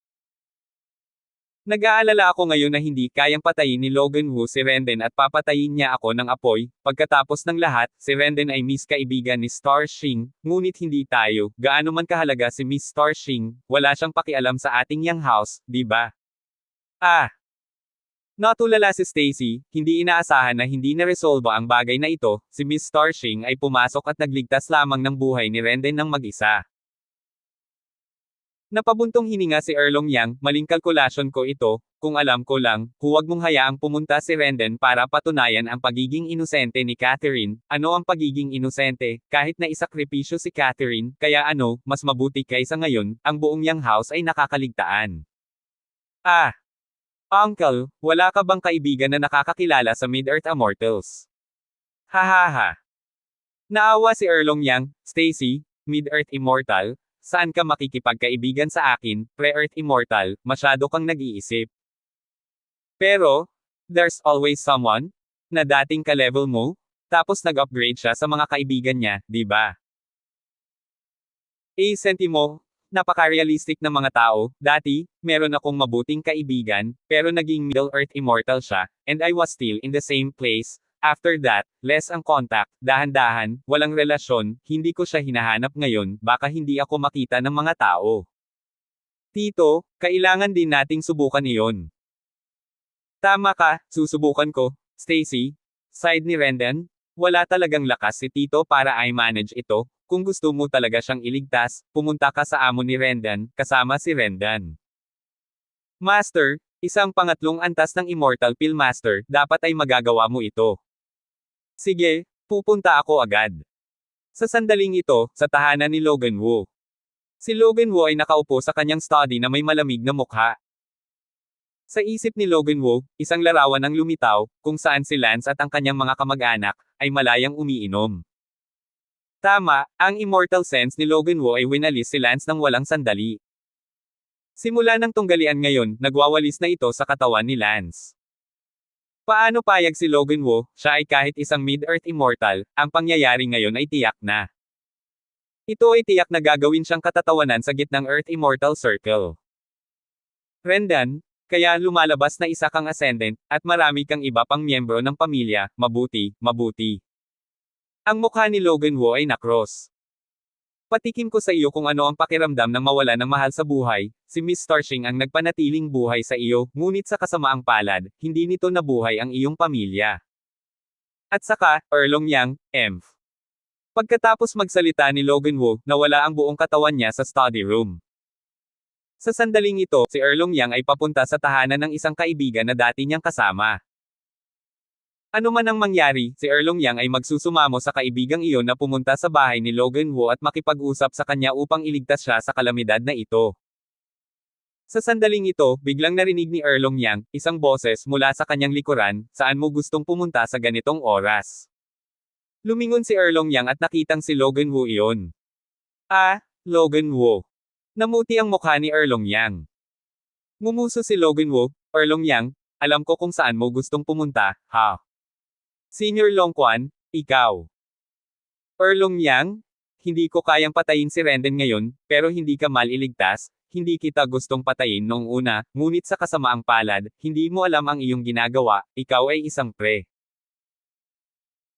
Nag-aalala ako ngayon na hindi kayang patayin ni Logan Wu si Rendon at papatayin niya ako ng apoy. Pagkatapos ng lahat, si Rendon ay Miss Kaibigan ni Star Shing, ngunit hindi tayo. Gaano man kahalaga si Miss Star Shing, wala siyang pakialam sa ating Yang House, di ba? Natulala si Stacy, hindi inaasahan na hindi na-resolve ang bagay na ito, si Miss Starshing ay pumasok at nagligtas lamang ng buhay ni Rendon ng mag-isa. Napabuntong hininga si Erlong Yang, maling kalkulasyon ko ito, kung alam ko lang, huwag mong hayaang pumunta si Rendon para patunayan ang pagiging inosente ni Catherine. Ano ang pagiging inosente? Kahit na isakripisyo si Catherine, kaya mas mabuti kaysa ngayon, ang buong Yang House ay nakakaligtaan. Uncle, wala ka bang kaibigan na nakakakilala sa Mid-Earth Immortals? Hahaha. Naawa si Erlong Yang, Stacy, Mid-Earth Immortal, saan ka makikipagkaibigan sa akin, Pre-Earth Immortal, masyado kang nag-iisip. Pero, there's always someone, na dating ka-level mo, tapos nag-upgrade siya sa mga kaibigan niya, di ba? Sentimo, napaka-realistic na mga tao, dati, meron akong mabuting kaibigan, pero naging Middle-earth Immortal siya, and I was still in the same place. After that, less ang contact, dahan-dahan, walang relasyon, hindi ko siya hinahanap ngayon, baka hindi ako makita ng mga tao. Tito, kailangan din nating subukan iyon. Tama ka, susubukan ko, Stacy. Side ni Rendon, wala talagang lakas si Tito para i-manage ito. Kung gusto mo talaga siyang iligtas, pumunta ka sa amo ni Rendon, kasama si Rendon. Master, isang pangatlong antas ng Immortal Pill Master, dapat ay magagawa mo ito. Sige, pupunta ako agad. Sa sandaling ito, sa tahanan ni Logan Wu. Si Logan Wu ay nakaupo sa kanyang study na may malamig na mukha. Sa isip ni Logan Wu, isang larawan ang lumitaw, kung saan si Lance at ang kanyang mga kamag-anak, ay malayang umiinom. Tama, ang immortal sense ni Logan Wu ay winalis si Lance ng walang sandali. Simula ng tunggalian ngayon, nagwawalis na ito sa katawan ni Lance. Paano payag si Logan Woo, siya ay kahit isang Mid-Earth Immortal, ang pangyayari ngayon ay tiyak na. Ito ay tiyak na gagawin siyang katatawanan sa gitnang Earth Immortal Circle. Rendan, kaya lumalabas na isa kang Ascendant, at marami kang iba pang miyembro ng pamilya, mabuti, mabuti. Ang mukha ni Logan Woo ay nakros. Patikim ko sa iyo kung ano ang pakiramdam ng mawala ng mahal sa buhay, si Miss Starshing ang nagpanatiling buhay sa iyo, ngunit sa kasamaang palad, hindi nito nabuhay ang iyong pamilya. At saka, Erlong Yang, Emph. Pagkatapos magsalita ni Logan Woo, nawala ang buong katawan niya sa study room. Sa sandaling ito, si Erlong Yang ay papunta sa tahanan ng isang kaibigan na dati niyang kasama. Ano man ang mangyari, si Erlong Yang ay magsusumamo sa kaibigang iyon na pumunta sa bahay ni Logan Woo at makipag-usap sa kanya upang iligtas siya sa kalamidad na ito. Sa sandaling ito, biglang narinig ni Erlong Yang, isang boses mula sa kanyang likuran, saan mo gustong pumunta sa ganitong oras? Lumingon si Erlong Yang at nakitang si Logan Woo iyon. Ah, Logan Woo. Namuti ang mukha ni Erlong Yang. Ngumuso si Logan Woo, Erlong Yang, alam ko kung saan mo gustong pumunta, ha? Senior Longquan, ikaw. Erlong Yang, hindi ko kayang patayin si Renden ngayon, pero hindi ka maliligtas, hindi kita gustong patayin noong una, ngunit sa kasamaang palad, hindi mo alam ang iyong ginagawa, ikaw ay isang pre.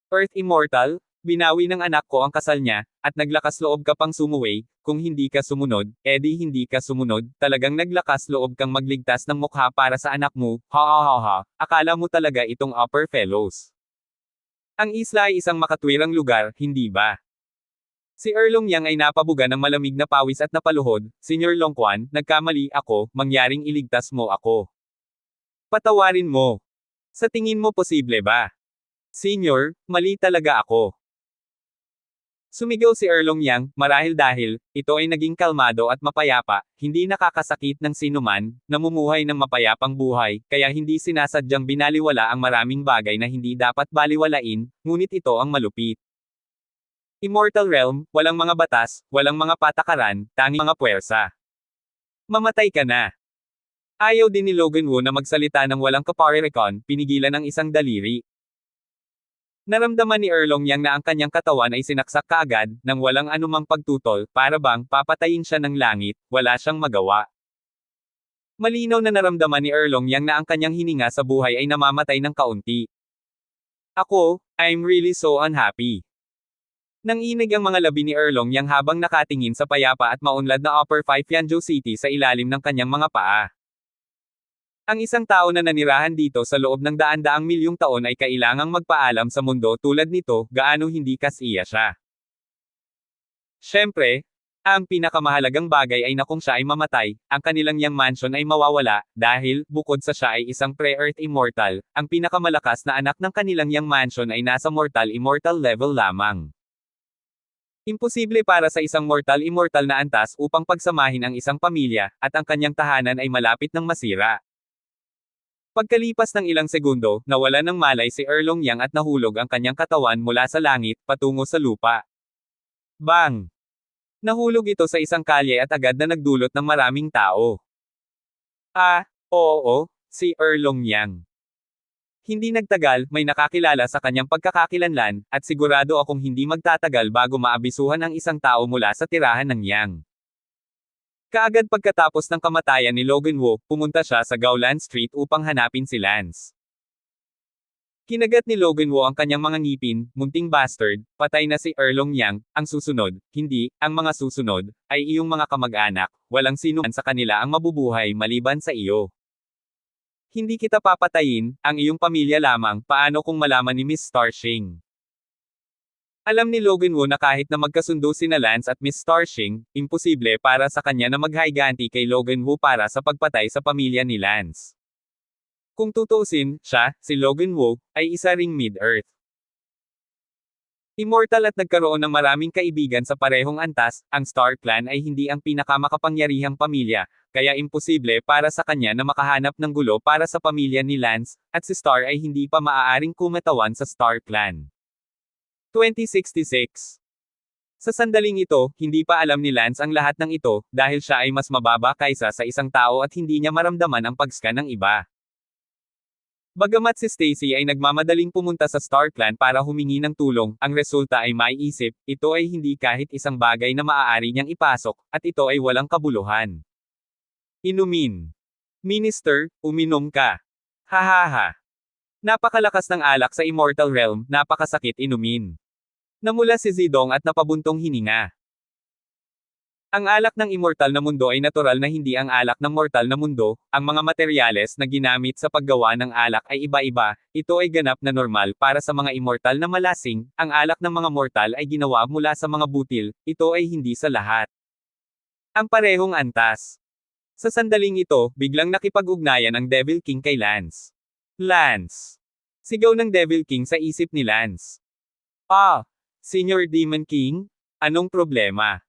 Earth Immortal, binawi ng anak ko ang kasal niya, at naglakas loob ka pang sumuway, kung hindi ka sumunod, edi hindi ka sumunod, talagang naglakas loob kang magligtas ng mukha para sa anak mo, ha ha ha ha, akala mo talaga itong Upper Fellows. Ang isla ay isang makatwirang lugar, hindi ba? Si Erlong Yang ay napabuga ng malamig na pawis at napaluhod, Senior Longquan, nagkamali ako, mangyaring iligtas mo ako. Patawarin mo. Sa tingin mo posible ba? Senior, mali talaga ako. Sumigaw si Erlong Yang, marahil dahil, ito ay naging kalmado at mapayapa, hindi nakakasakit ng sinuman, namumuhay ng mapayapang buhay, kaya hindi sinasadyang binaliwala ang maraming bagay na hindi dapat baliwalain, ngunit ito ang malupit. Immortal Realm, walang mga batas, walang mga patakaran, tanging mga puwersa. Mamatay ka na. Ayaw din ni Logan Woo na magsalita ng walang kaparerekon, pinigilan ng isang daliri. Naramdaman ni Erlong Yang na ang kanyang katawan ay sinaksak kaagad, nang walang anumang pagtutol, para bang papatayin siya ng langit, wala siyang magawa. Malinaw na naramdaman ni Erlong Yang na ang kanyang hininga sa buhay ay namamatay ng kaunti. Ako, I'm really so unhappy. Nanginig ang mga labi ni Erlong Yang habang nakatingin sa payapa at maunlad na Upper 5 Yanzhou City sa ilalim ng kanyang mga paa. Ang isang tao na nanirahan dito sa loob ng daan-daang milyong taon ay kailangang magpaalam sa mundo tulad nito, gaano hindi kasiya siya. Siyempre, ang pinakamahalagang bagay ay na kung siya ay mamatay, ang kanilang Yang Mansion ay mawawala, dahil, bukod sa siya ay isang pre-Earth Immortal, ang pinakamalakas na anak ng kanilang Yang Mansion ay nasa Mortal Immortal level lamang. Imposible para sa isang Mortal Immortal na antas upang pagsamahin ang isang pamilya, at ang kanyang tahanan ay malapit ng masira. Pagkalipas ng ilang segundo, nawala ng malay si Erlong Yang at nahulog ang kanyang katawan mula sa langit, patungo sa lupa. Bang! Nahulog ito sa isang kalye at agad na nagdulot ng maraming tao. Ah, oo, si Erlong Yang. Hindi nagtagal, may nakakilala sa kanyang pagkakakilanlan, at sigurado akong hindi magtatagal bago maabisuhan ang isang tao mula sa tirahan ng Yang. Kaagad pagkatapos ng kamatayan ni Logan Woo, pumunta siya sa Gowland Street upang hanapin si Lance. Kinagat ni Logan Woo ang kanyang mga ngipin, munting bastard, patay na si Erlong Yang, ang susunod, hindi, ang mga susunod, ay iyong mga kamag-anak, walang sino man sa kanila ang mabubuhay maliban sa iyo. Hindi kita papatayin, ang iyong pamilya lamang, paano kung malaman ni Miss Starshing? Alam ni Logan Woo na kahit na magkasundo sina Lance at Miss Starshing, imposible para sa kanya na maghiganti kay Logan Woo para sa pagpatay sa pamilya ni Lance. Kung tutuusin, siya, si Logan Woo, ay isa ring Mid-Earth Immortal at nagkaroon ng maraming kaibigan sa parehong antas, ang Star Clan ay hindi ang pinakamakapangyarihang pamilya, kaya imposible para sa kanya na makahanap ng gulo para sa pamilya ni Lance, at si Star ay hindi pa maaaring kumatawan sa Star Clan. 2066 Sa sandaling ito, hindi pa alam ni Lance ang lahat ng ito, dahil siya ay mas mababa kaysa sa isang tao at hindi niya maramdaman ang pag-scan ng iba. Bagamat si Stacy ay nagmamadaling pumunta sa Star Clan para humingi ng tulong, ang resulta ay maiisip, ito ay hindi kahit isang bagay na maaari niyang ipasok, at ito ay walang kabuluhan. Inumin. Minister, uminom ka. Hahaha. Napakalakas ng alak sa Immortal Realm, napakasakit inumin. Namula si Zidong at napabuntong hininga. Ang alak ng immortal na mundo ay natural na hindi ang alak ng mortal na mundo, ang mga materyales na ginamit sa paggawa ng alak ay iba-iba, ito ay ganap na normal para sa mga immortal na malasing, ang alak ng mga mortal ay ginawa mula sa mga butil, ito ay hindi sa lahat. Ang parehong antas. Sa sandaling ito, biglang nakipag-ugnayan ang Devil King kay Lance. Lance! Sigaw ng Devil King sa isip ni Lance. Ah! Senior Demon King? Anong problema?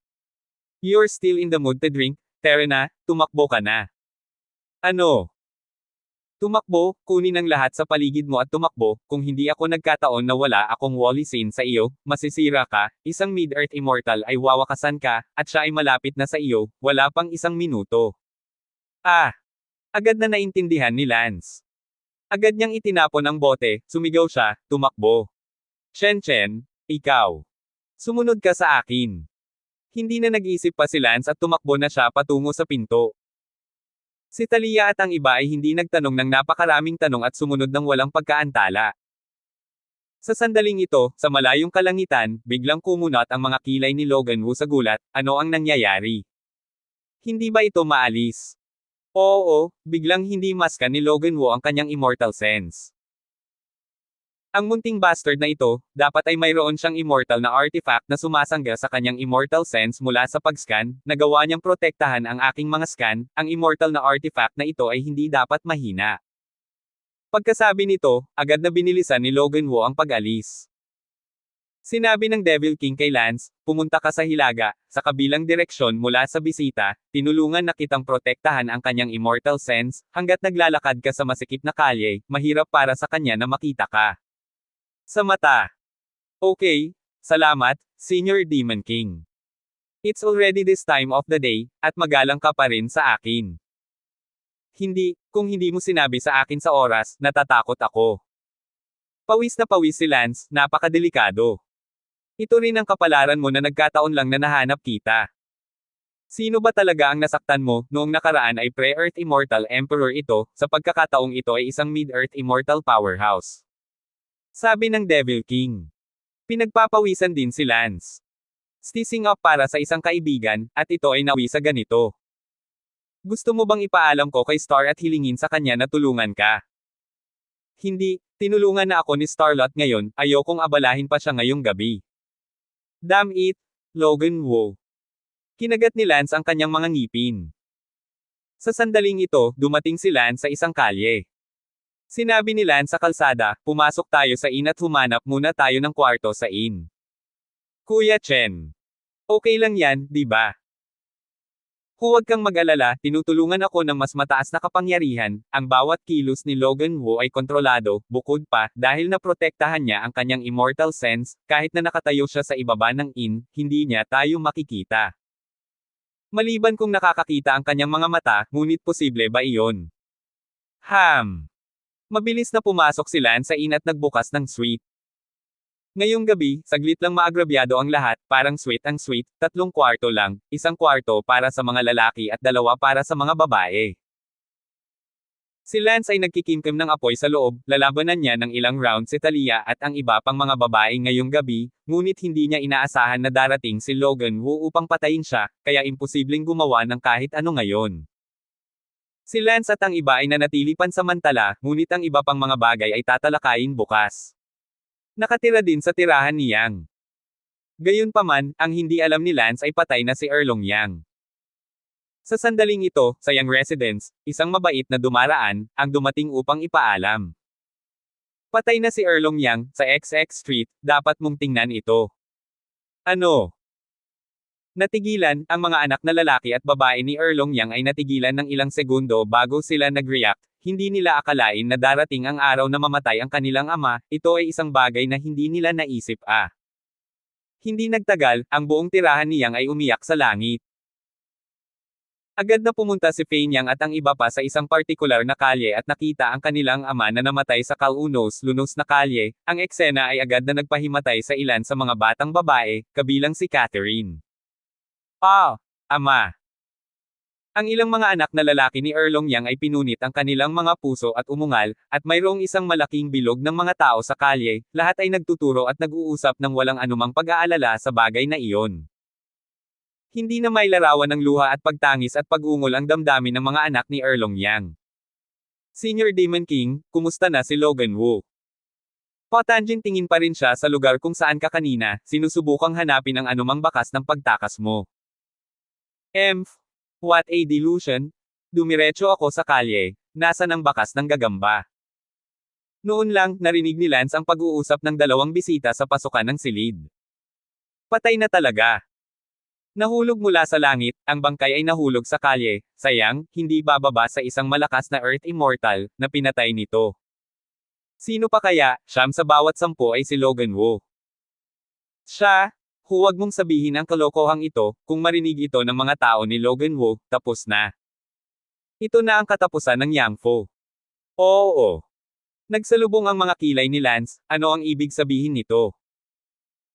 You're still in the mood to drink, Terena, tumakbo ka na. Ano? Tumakbo, kunin ang lahat sa paligid mo at tumakbo, kung hindi ako nagkataon na wala akong Wally Sin sa iyo, masisira ka, isang Mid-Earth Immortal ay wawakasan ka, at siya ay malapit na sa iyo, wala pang isang minuto. Ah! Agad na naintindihan ni Lance. Agad niyang itinapon ang bote, sumigaw siya, tumakbo. Shen Chen, ikaw. Sumunod ka sa akin. Hindi na nag-isip pa si Lance at tumakbo na siya patungo sa pinto. Si Talia at ang iba ay hindi nagtanong ng napakaraming tanong at sumunod ng walang pagkaantala. Sa sandaling ito, sa malayong kalangitan, biglang kumunat ang mga kilay ni Logan Wu sa gulat, ano ang nangyayari? Hindi ba ito maalis? Oo, biglang hindi maska ni Logan Wu ang kanyang immortal sense. Ang munting bastard na ito, dapat ay mayroon siyang immortal na artifact na sumasangga sa kanyang immortal sense mula sa pag-scan, nagawa niyang protektahan ang aking mga scan, ang immortal na artifact na ito ay hindi dapat mahina. Pagkasabi nito, agad na binilisan ni Logan Wu ang pag-alis. Sinabi ng Devil King kay Lance, pumunta ka sa Hilaga, sa kabilang direksyon mula sa bisita, tinulungan na kitang protektahan ang kanyang immortal sense, hanggat naglalakad ka sa masikip na kalye, mahirap para sa kanya na makita ka. Sa mata. Okay, salamat, Senior Demon King. It's already this time of the day, at magalang ka pa rin sa akin. Hindi, kung hindi mo sinabi sa akin sa oras, natatakot ako. Pawis na pawis si Lance, napakadelikado. Ito rin ang kapalaran mo na nagkataon lang na nahanap kita. Sino ba talaga ang nasaktan mo, noong nakaraan ay Pre-Earth Immortal Emperor ito, sa pagkakataong ito ay isang Mid-Earth Immortal Powerhouse. Sabi ng Devil King. Pinagpapawisan din si Lance. Stising up para sa isang kaibigan, at ito ay nawi sa ganito. Gusto mo bang ipaalam ko kay Star at hilingin sa kanya na tulungan ka? Hindi, tinulungan na ako ni Starlot ngayon, ayokong abalahin pa siya ngayong gabi. Damn it, Logan Wu. Kinagat ni Lance ang kanyang mga ngipin. Sa sandaling ito, dumating si Lance sa isang kalye. Sinabi ni Lance sa kalsada, pumasok tayo sa inn at humanap muna tayo ng kwarto sa inn. Kuya Chen. Okay lang yan, di ba? Huwag kang mag-alala, tinutulungan ako ng mas mataas na kapangyarihan, ang bawat kilos ni Logan Wu ay kontrolado, bukod pa, dahil naprotektahan niya ang kanyang immortal sense, kahit na nakatayo siya sa ibaba ng inn, hindi niya tayo makikita. Maliban kung nakakakita ang kanyang mga mata, ngunit posible ba iyon? Mabilis na pumasok si Lance sa inn at nagbukas ng suite. Ngayong gabi, saglit lang maagrabyado ang lahat, parang suite ang suite, 3 kwarto lang, 1 kwarto para sa mga lalaki at 2 para sa mga babae. Si Lance ay nagkikimkim ng apoy sa loob, lalabanan niya ng ilang round si Talia at ang iba pang mga babae ngayong gabi, ngunit hindi niya inaasahan na darating si Logan Wu upang patayin siya, kaya imposibleng gumawa ng kahit ano ngayon. Si Lance at ang iba ay nanatili pansamantala, ngunit ang iba pang mga bagay ay tatalakayin bukas. Nakatira din sa tirahan ni Yang. Gayunpaman, ang hindi alam ni Lance ay patay na si Erlong Yang. Sa sandaling ito, sa Yang residence, isang mabait na dumaraan, ang dumating upang ipaalam. Patay na si Erlong Yang, sa XX Street, dapat mong tingnan ito. Ano? Natigilan, ang mga anak na lalaki at babae ni Erlong Yang ay natigilan ng ilang segundo bago sila nag-react, hindi nila akalain na darating ang araw na mamatay ang kanilang ama, ito ay isang bagay na hindi nila naisip. Hindi nagtagal, ang buong tirahan ni Yang ay umiyak sa langit. Agad na pumunta si Fei Niang at ang iba pa sa isang partikular na kalye at nakita ang kanilang ama na namatay sa kalunos-lunos na kalye. Ang eksena ay agad na nagpahimatay sa ilan sa mga batang babae, kabilang si Catherine. Ah! Ama! Ang ilang mga anak na lalaki ni Erlong Yang ay pinunit ang kanilang mga puso at umungal, at mayroong isang malaking bilog ng mga tao sa kalye, lahat ay nagtuturo at nag-uusap ng walang anumang pag-aalala sa bagay na iyon. Hindi na mailarawan ng luha at pagtangis at pag-ungol ang damdamin ng mga anak ni Erlong Yang. Senior Demon King, kumusta na si Logan Wu? Patanjin tingin pa rin siya sa lugar kung saan ka kanina, sinusubukang hanapin ang anumang bakas ng pagtakas mo. What a delusion! Dumiretso ako sa kalye, nasa ng bakas ng gagamba. Noon lang, narinig ni Lance ang pag-uusap ng dalawang bisita sa pasukan ng silid. Patay na talaga. Nahulog mula sa langit, ang bangkay ay nahulog sa kalye, sayang, hindi bababa sa isang malakas na Earth Immortal, na pinatay nito. Sino pa kaya, siyam sa bawat 10 ay si Logan Wu. Siya? Huwag mong sabihin ang kalokohang ito, kung marinig ito ng mga tao ni Logan Wu, tapos na. Ito na ang katapusan ng Yang Fo. Oo. Nagsalubong ang mga kilay ni Lance, ano ang ibig sabihin nito?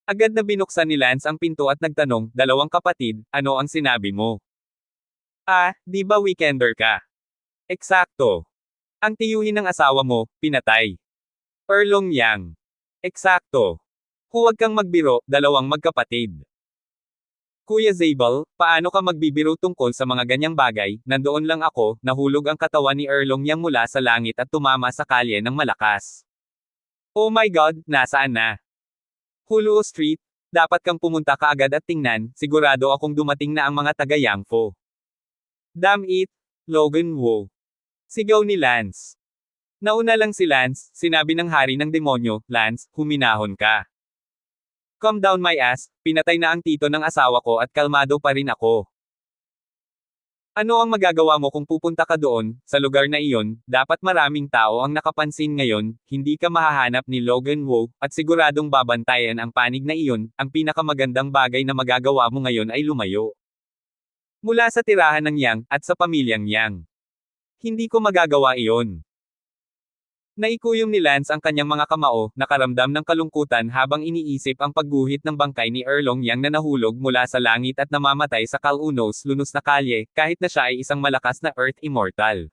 Agad na binuksan ni Lance ang pinto at nagtanong, dalawang kapatid, ano ang sinabi mo? Di ba weekender ka? Eksakto. Ang tiyuhin ng asawa mo, pinatay. Erlong Yang. Eksakto. Huwag kang magbiro, dalawang magkapatid. Kuya Zabel, paano ka magbibiro tungkol sa mga ganyang bagay? Nandoon lang ako, nahulog ang katawan ni Erlong Yang mula sa langit at tumama sa kalye ng malakas. Oh my God, nasaan na? Huluo Street, dapat kang pumunta kaagad at tingnan, sigurado akong dumating na ang mga taga Yang Fo. Damn it, Logan Wu. Sigaw ni Lance. Nauna lang si Lance, sinabi ng hari ng demonyo, Lance, huminahon ka. Calm down my ass, pinatay na ang tito ng asawa ko at kalmado pa rin ako. Ano ang magagawa mo kung pupunta ka doon, sa lugar na iyon, dapat maraming tao ang nakapansin ngayon, hindi ka mahahanap ni Logan Wu, at siguradong babantayan ang panig na iyon, ang pinakamagandang bagay na magagawa mo ngayon ay lumayo. Mula sa tirahan ng Yang, at sa pamilyang Yang. Hindi ko magagawa iyon. Naikuyom ni Lance ang kanyang mga kamao, nakaramdam ng kalungkutan habang iniisip ang pagguhit ng bangkay ni Erlong Yang na nahulog mula sa langit at namamatay sa kalunos-lunos na kalye, kahit na siya ay isang malakas na Earth Immortal.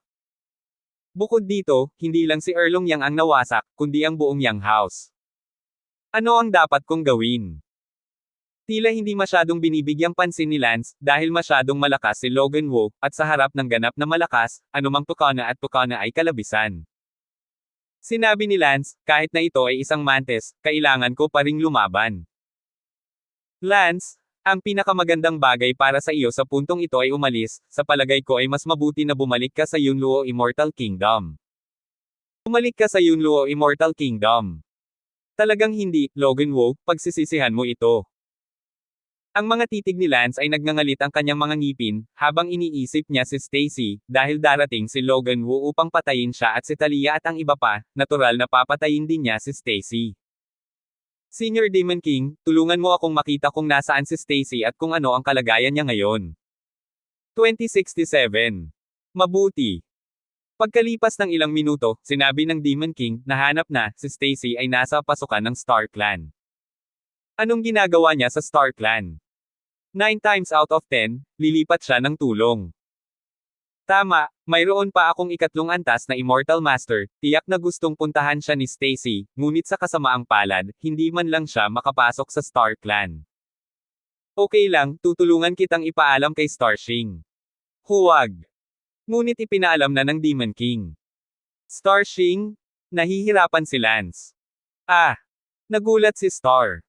Bukod dito, hindi lang si Erlong Yang ang nawasak, kundi ang buong Yang House. Ano ang dapat kong gawin? Tila hindi masyadong binibigyang pansin ni Lance, dahil masyadong malakas si Logan Wu, at sa harap ng ganap na malakas, anumang tukana at tukana ay kalabisan. Sinabi ni Lance, kahit na ito ay isang mantis, kailangan ko pa ring lumaban. Lance, ang pinakamagandang bagay para sa iyo sa puntong ito ay umalis, sa palagay ko ay mas mabuti na bumalik ka sa Yunluo Immortal Kingdom. Bumalik ka sa Yunluo Immortal Kingdom. Talagang hindi, Logan Wu, pagsisisihan mo ito. Ang mga titig ni Lance ay nagngangalit ang kanyang mga ngipin, habang iniisip niya si Stacy, dahil darating si Logan Wu upang patayin siya at si Talia at ang iba pa, natural na papatayin din niya si Stacy. Senior Demon King, tulungan mo akong makita kung nasaan si Stacy at kung ano ang kalagayan niya ngayon. 2067. Mabuti. Pagkalipas ng ilang minuto, sinabi ng Demon King, nahanap na, si Stacy ay nasa pasukan ng Star Clan. Anong ginagawa niya sa Star Clan? 9 times out of 10, lilipat siya ng tulong. Tama, mayroon pa akong ikatlong antas na Immortal Master, tiyak na gustong puntahan siya ni Stacy, ngunit sa kasamaang palad, hindi man lang siya makapasok sa Star Clan. Okay lang, tutulungan kitang ipaalam kay Starshing. Huwag. Ngunit ipinaalam na ng Demon King. Starshing? Nahihirapan si Lance. Nagulat si Star.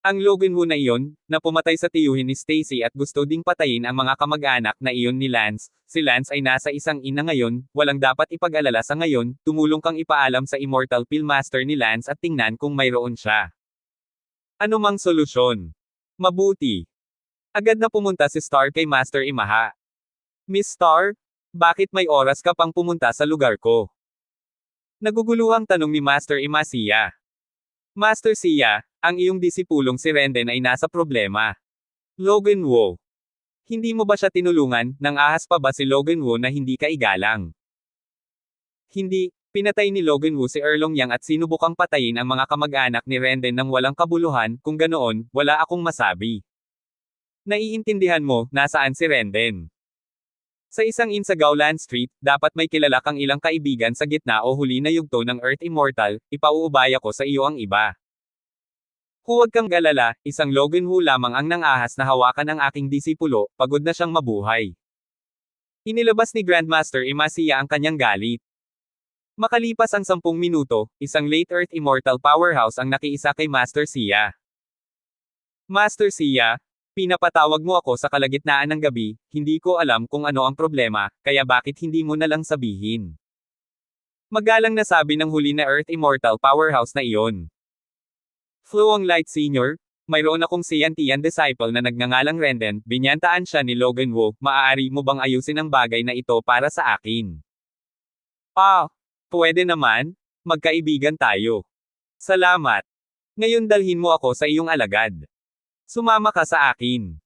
Ang Logan Wu na iyon, na pumatay sa tiyuhin ni Stacy at gusto ding patayin ang mga kamag-anak na iyon ni Lance, si Lance ay nasa isang ina ngayon, walang dapat ipag-alala sa ngayon, tumulong kang ipaalam sa Immortal Pill Master ni Lance at tingnan kung mayroon siya. Ano mang solusyon? Mabuti. Agad na pumunta si Star kay Master Imaha. Miss Star, bakit may oras ka pang pumunta sa lugar ko? Naguguluhang tanong ni Master Imasiya. Master Sia, ang iyong disipulong si Renden ay nasa problema. Logan Wu. Hindi mo ba siya tinulungan, nang ahas pa ba si Logan Wu na hindi ka igalang? Hindi, pinatay ni Logan Wu si Erlong Yang at sinubukang patayin ang mga kamag-anak ni Renden ng walang kabuluhan, kung ganoon, wala akong masabi. Naiintindihan mo, nasaan si Renden? Sa isang inn sa Gowland Street, dapat may kilala kang ilang kaibigan sa gitna o huli na yugto ng Earth Immortal, ipauubaya ko sa iyo ang iba. Huwag kang galala, isang Logan Wu lamang ang nangahas na hawakan ang aking disipulo, pagod na siyang mabuhay. Inilabas ni Grandmaster Imasiya ang kanyang galit. Makalipas ang 10 minuto, isang late Earth Immortal powerhouse ang nakiisa kay Master Sia. Master Sia, pinapatawag mo ako sa kalagitnaan ng gabi, hindi ko alam kung ano ang problema, kaya bakit hindi mo na lang sabihin? Magalang na sabi ng huli na Earth Immortal powerhouse na iyon. Fluong Light Sr., mayroon akong Siantian disciple na nagngangalang Renden, binyantaan siya ni Logan Wu, maaari mo bang ayusin ang bagay na ito para sa akin? Pwede naman, magkaibigan tayo. Salamat. Ngayon dalhin mo ako sa iyong alagad. Sumama ka sa akin.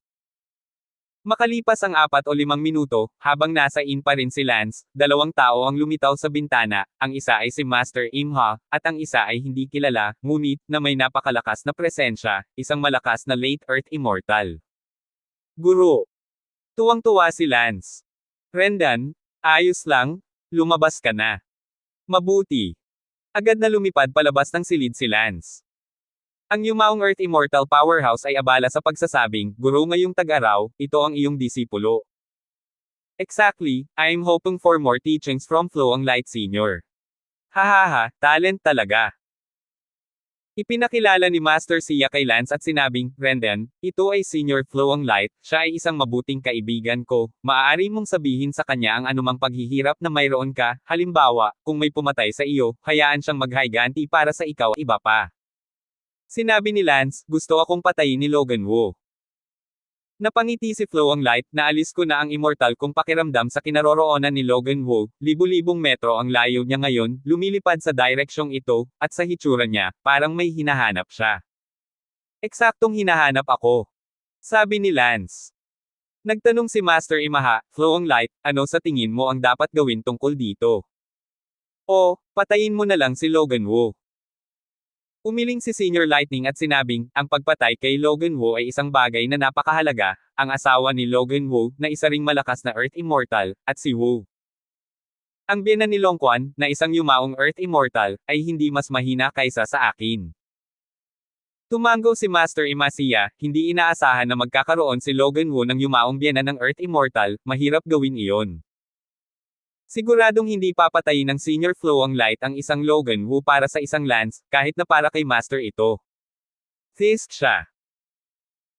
Makalipas ang 4 o 5 minuto, habang nasa inn pa rin si Lance, 2 tao ang lumitaw sa bintana, ang isa ay si Master Imha, at ang isa ay hindi kilala, ngunit, na may napakalakas na presensya, isang malakas na late Earth Immortal. Guro. Tuwang-tuwa si Lance. Rendan, ayos lang, lumabas ka na. Mabuti. Agad na lumipad palabas ng silid si Lance. Ang yumaong Earth Immortal Powerhouse ay abala sa pagsasabing, Guro ngayong tag-araw, ito ang iyong disipulo. Exactly, I'm hoping for more teachings from Fluong Light Sr. Hahaha, talent talaga. Ipinakilala ni Master Sia kay Lance at sinabing, Renden, ito ay Senior Fluong Light, siya ay isang mabuting kaibigan ko, maaari mong sabihin sa kanya ang anumang paghihirap na mayroon ka, halimbawa, kung may pumatay sa iyo, hayaan siyang maghiganti para sa ikaw, iba pa. Sinabi ni Lance, gusto akong patayin ni Logan Wu. Napangiti si Fluong Light, naalis ko na ang immortal kong pakiramdam sa kinaroroonan ni Logan Wu, libu-libong metro ang layo niya ngayon, lumilipad sa direksyong ito, at sa hitsura niya, parang may hinahanap siya. Eksaktong hinahanap ako. Sabi ni Lance. Nagtanong si Master Imaha, Fluong Light, ano sa tingin mo ang dapat gawin tungkol dito? Patayin mo na lang si Logan Wu. Umiling si Senior Lightning at sinabing, ang pagpatay kay Logan Wu ay isang bagay na napakahalaga, ang asawa ni Logan Wu, na isa ring malakas na Earth Immortal, at si Wu. Ang biyenan ni Longquan, na isang yumaong Earth Immortal, ay hindi mas mahina kaysa sa akin. Tumango si Master Imasiya, hindi inaasahan na magkakaroon si Logan Wu ng yumaong biyenan ng Earth Immortal, mahirap gawin iyon. Siguradong hindi papatayin ng Senior Fluong Light ang isang Logan Wu para sa isang Lance, kahit na para kay Master ito. Theist siya.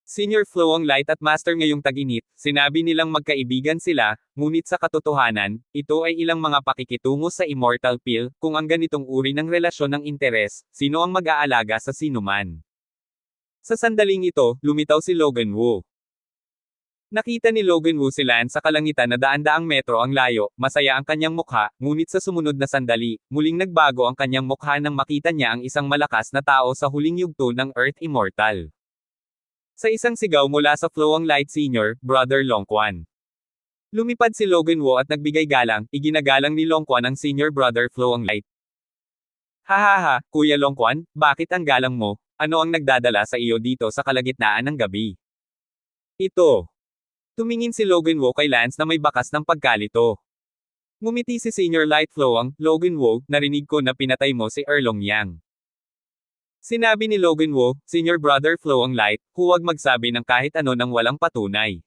Senior Fluong Light at Master ngayong tag-init, sinabi nilang magkaibigan sila, ngunit sa katotohanan, ito ay ilang mga pakikitungo sa Immortal Pill, kung ang ganitong uri ng relasyon ng interes, sino ang mag-aalaga sa sinuman. Sa sandaling ito, lumitaw si Logan Wu. Nakita ni Logan Wu si Lance sa kalangitan na daan-daang metro ang layo, masaya ang kanyang mukha, ngunit sa sumunod na sandali, muling nagbago ang kanyang mukha nang makita niya ang isang malakas na tao sa huling yugto ng Earth Immortal. Sa isang sigaw mula sa Fluong Light Sr., Brother Longquan. Lumipad si Logan Wu at nagbigay galang, iginagalang ni Longquan ang Senior Brother Fluong Light. Hahaha, Kuya Longquan, bakit ang galang mo? Ano ang nagdadala sa iyo dito sa kalagitnaan ng gabi? Ito. Tumingin si Logan Wu kay Lance na may bakas ng pagkalito. Ngumiti si Senior Light Fluong, Logan Wu, narinig ko na pinatay mo si Erlong Yang. Sinabi ni Logan Wu, Senior Brother Fluong Light, huwag magsabi ng kahit ano nang walang patunay.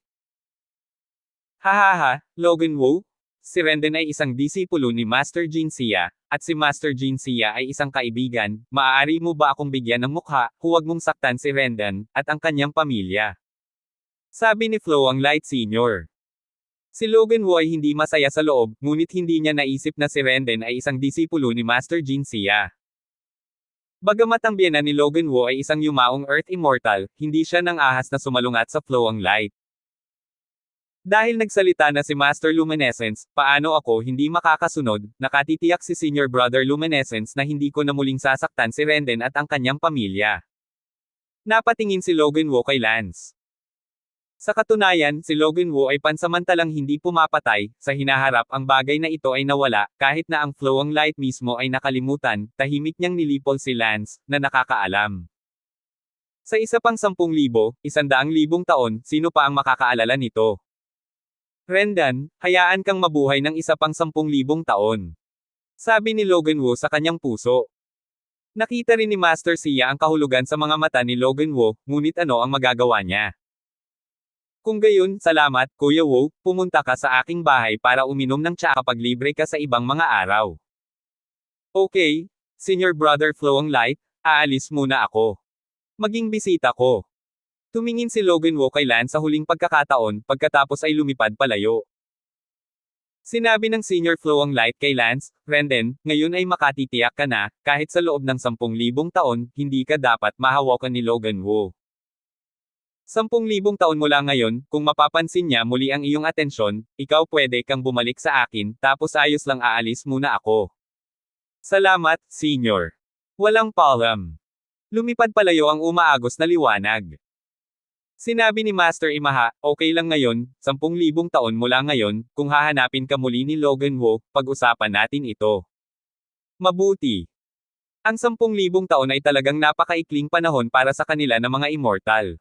Hahaha, Logan Wu? Si Renden ay isang disipulo ni Master Jin Sia, at si Master Jin Sia ay isang kaibigan, maaari mo ba akong bigyan ng mukha, huwag mong saktan si Renden, at ang kanyang pamilya. Sabi ni Fluong Light Sr. Si Logan Wu ay hindi masaya sa loob, ngunit hindi niya naisip na si Renden ay isang disipulo ni Master Jin Sia. Bagamat ang biyenan ni Logan Wu ay isang yumaong Earth Immortal, hindi siya nang ahas na sumalungat sa Fluong Light. Dahil nagsalita na si Master Luminescence, paano ako hindi makakasunod, nakatitiyak si Senior Brother Luminescence na hindi ko na muling sasaktan si Renden at ang kanyang pamilya. Napatingin si Logan Wu kay Lance. Sa katunayan, si Logan Wu ay pansamantalang hindi pumapatay, sa hinaharap ang bagay na ito ay nawala, kahit na ang flowing light mismo ay nakalimutan, tahimik niyang nilipol si Lance, na nakakaalam. Sa isa pang 10,000, 100,000 taon, sino pa ang makakaalala nito? Rendan, hayaan kang mabuhay ng isa pang 10,000 taon. Sabi ni Logan Wu sa kanyang puso. Nakita rin ni Master Xia ang kahulugan sa mga mata ni Logan Wu, ngunit ano ang magagawa niya? Kung gayon, salamat, Kuya Wu, pumunta ka sa aking bahay para uminom ng tsaa kapag libre ka sa ibang mga araw. Okay, Senior Brother Flowing Light, aalis muna ako. Maging bisita ko. Tumingin si Logan Wu kay Lance sa huling pagkakataon, pagkatapos ay lumipad palayo. Sinabi ng Senior Flowing Light kay Lance, Renden, ngayon ay makatitiyak ka na, kahit sa loob ng 10,000 taon, hindi ka dapat mahawakan ni Logan Wu. 10,000 taon mula ngayon, kung mapapansin niya muli ang iyong atensyon, ikaw pwede kang bumalik sa akin, tapos ayos lang aalis muna ako. Salamat, Senior. Walang paalam. Lumipad palayo ang umaagos na liwanag. Sinabi ni Master Imaha, okay lang ngayon, 10,000 taon mula ngayon, kung hahanapin ka muli ni Logan Wu, pag-usapan natin ito. Mabuti. Ang 10,000 taon ay talagang napakaikling panahon para sa kanila na mga immortal.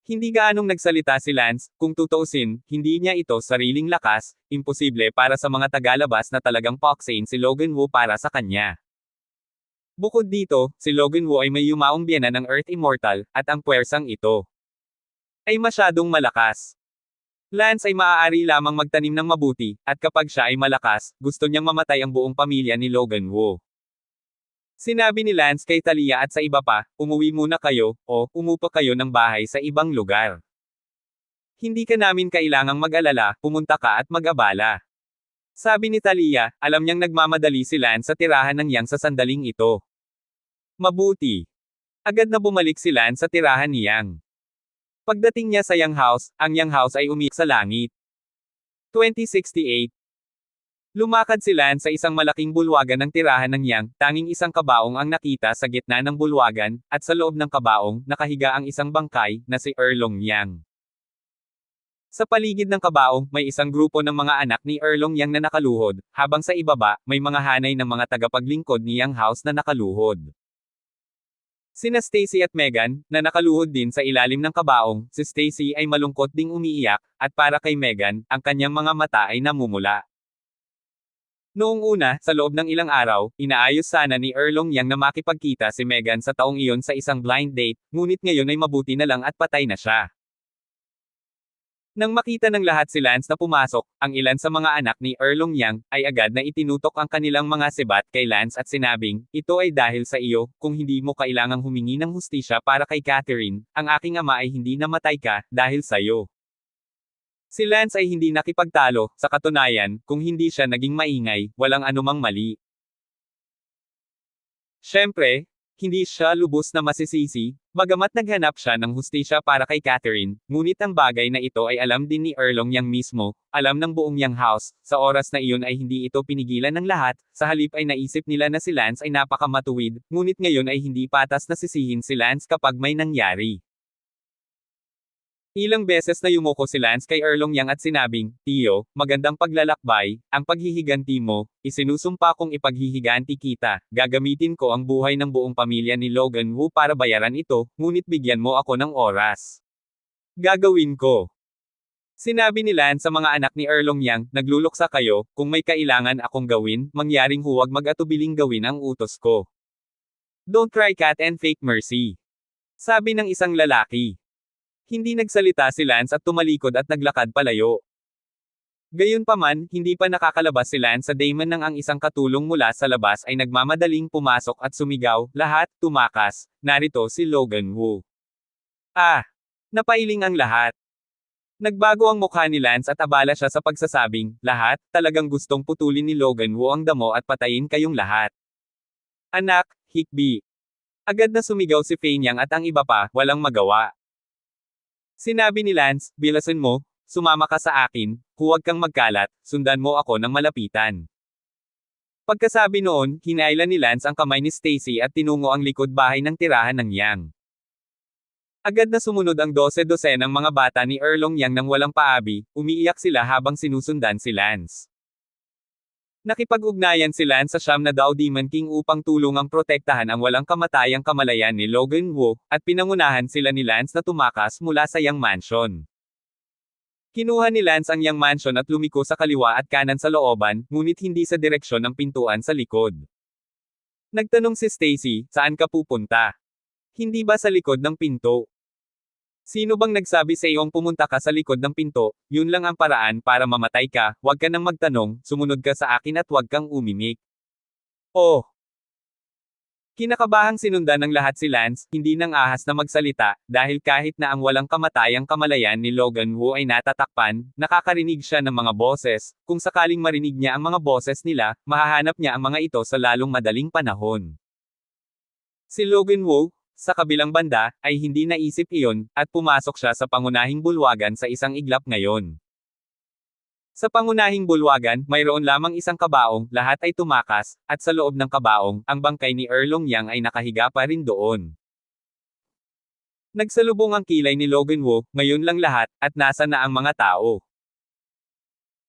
Hindi gaanong nagsalita si Lance, kung tutuusin, hindi niya ito sariling lakas, imposible para sa mga tagalabas na talagang paksain si Logan Wu para sa kanya. Bukod dito, si Logan Wu ay may yumaong biyenan ng Earth Immortal, at ang puwersang ito ay masyadong malakas. Lance ay maaari lamang magtanim ng mabuti, at kapag siya ay malakas, gusto niyang mamatay ang buong pamilya ni Logan Wu. Sinabi ni Lance kay Talia at sa iba pa, umuwi muna kayo, o umupa kayo ng bahay sa ibang lugar. Hindi ka namin kailangang mag-alala, pumunta ka at mag-abala. Sabi ni Talia, alam niyang nagmamadali si Lance sa tirahan ng Yang sa sandaling ito. Mabuti. Agad na bumalik si Lance sa tirahan ni Yang. Pagdating niya sa Yang House, ang Yang House ay umiyak sa langit. 2068. Lumakad si Lance sa isang malaking bulwagan ng tirahan ng Yang, tanging isang kabaong ang nakita sa gitna ng bulwagan, at sa loob ng kabaong, nakahiga ang isang bangkay, na si Erlong Yang. Sa paligid ng kabaong, may isang grupo ng mga anak ni Erlong Yang na nakaluhod, habang sa ibaba, may mga hanay ng mga tagapaglingkod ni Yang House na nakaluhod. Sina Stacy at Megan, na nakaluhod din sa ilalim ng kabaong, si Stacy ay malungkot ding umiiyak, at para kay Megan, ang kanyang mga mata ay namumula. Noong una, sa loob ng ilang araw, inaayos sana ni Erlong Yang na makipagkita si Megan sa taong iyon sa isang blind date, ngunit ngayon ay mabuti na lang at patay na siya. Nang makita ng lahat si Lance na pumasok, ang ilan sa mga anak ni Erlong Yang, ay agad na itinutok ang kanilang mga sibat kay Lance at sinabing, ito ay dahil sa iyo, kung hindi mo kailangang humingi ng hustisya para kay Catherine, ang aking ama ay hindi namatay ka, dahil sa iyo. Si Lance ay hindi nakipagtalo, sa katunayan, kung hindi siya naging maingay, walang anumang mali. Siyempre, hindi siya lubos na masisisi, bagamat naghanap siya ng hustisya para kay Catherine, ngunit ang bagay na ito ay alam din ni Erlong Yang mismo, alam ng buong Yang House, sa oras na iyon ay hindi ito pinigilan ng lahat, sa halip ay naisip nila na si Lance ay napakamatuwid, ngunit ngayon ay hindi patas na sisihin si Lance kapag may nangyari. Ilang beses na yumuko si Lance kay Erlong Yang at sinabing, Tiyo, magandang paglalakbay, ang paghihiganti mo, isinusumpa kong ipaghihiganti kita, gagamitin ko ang buhay ng buong pamilya ni Logan Wu para bayaran ito, ngunit bigyan mo ako ng oras. Gagawin ko. Sinabi ni Lance sa mga anak ni Erlong Yang, nagluluksa kayo, kung may kailangan akong gawin, mangyaring huwag mag-atubiling gawin ang utos ko. Don't cry cat and fake mercy. Sabi ng isang lalaki. Hindi nagsalita si Lance at tumalikod at naglakad palayo. Gayunpaman, hindi pa nakakalabas si Lance sa daemon nang ang isang katulong mula sa labas ay nagmamadaling pumasok at sumigaw, lahat, tumakas, narito si Logan Wu. Ah! Napailing ang lahat. Nagbago ang mukha ni Lance at abala siya sa pagsasabing, lahat, talagang gustong putulin ni Logan Wu ang damo at patayin kayong lahat. Anak, Hikbi. Agad na sumigaw si Fei Yang at ang iba pa, walang magawa. Sinabi ni Lance, bilasan mo, sumama ka sa akin, huwag kang magkalat, sundan mo ako ng malapitan. Pagkasabi noon, hinailan ni Lance ang kamay ni Stacy at tinungo ang likod bahay ng tirahan ng Yang. Agad na sumunod ang 12-dosenang mga bata ni Erlong Yang nang walang paabi, umiiyak sila habang sinusundan si Lance. Nakipag-ugnayan si Lance sa siyam na daw Demon King upang tulungang protektahan ang walang kamatayang kamalayan ni Logan Wu, at pinangunahan sila ni Lance na tumakas mula sa Yang Mansion. Kinuha ni Lance ang Yang Mansion at lumiko sa kaliwa at kanan sa looban, ngunit hindi sa direksyon ng pintuan sa likod. Nagtanong si Stacy, saan ka pupunta? Hindi ba sa likod ng pinto? Sino bang nagsabi sa iyong pumunta ka sa likod ng pinto? Yun lang ang paraan para mamatay ka, huwag ka nang magtanong, sumunod ka sa akin at huwag kang umimik. Oh! Kinakabahang sinundan ng lahat si Lance, hindi nang ahas na magsalita, dahil kahit na ang walang kamatayang kamalayan ni Logan Wu ay natatakpan, nakakarinig siya ng mga boses, kung sakaling marinig niya ang mga boses nila, mahahanap niya ang mga ito sa lalong madaling panahon. Si Logan Wu, sa kabilang banda, ay hindi naisip iyon, at pumasok siya sa pangunahing bulwagan sa isang iglap ngayon. Sa pangunahing bulwagan, mayroon lamang isang kabaong, lahat ay tumakas, at sa loob ng kabaong, ang bangkay ni Erlong Yang ay nakahiga pa rin doon. Nagsalubong ang kilay ni Logan Wu, ngayon lang lahat, at nasa na ang mga tao.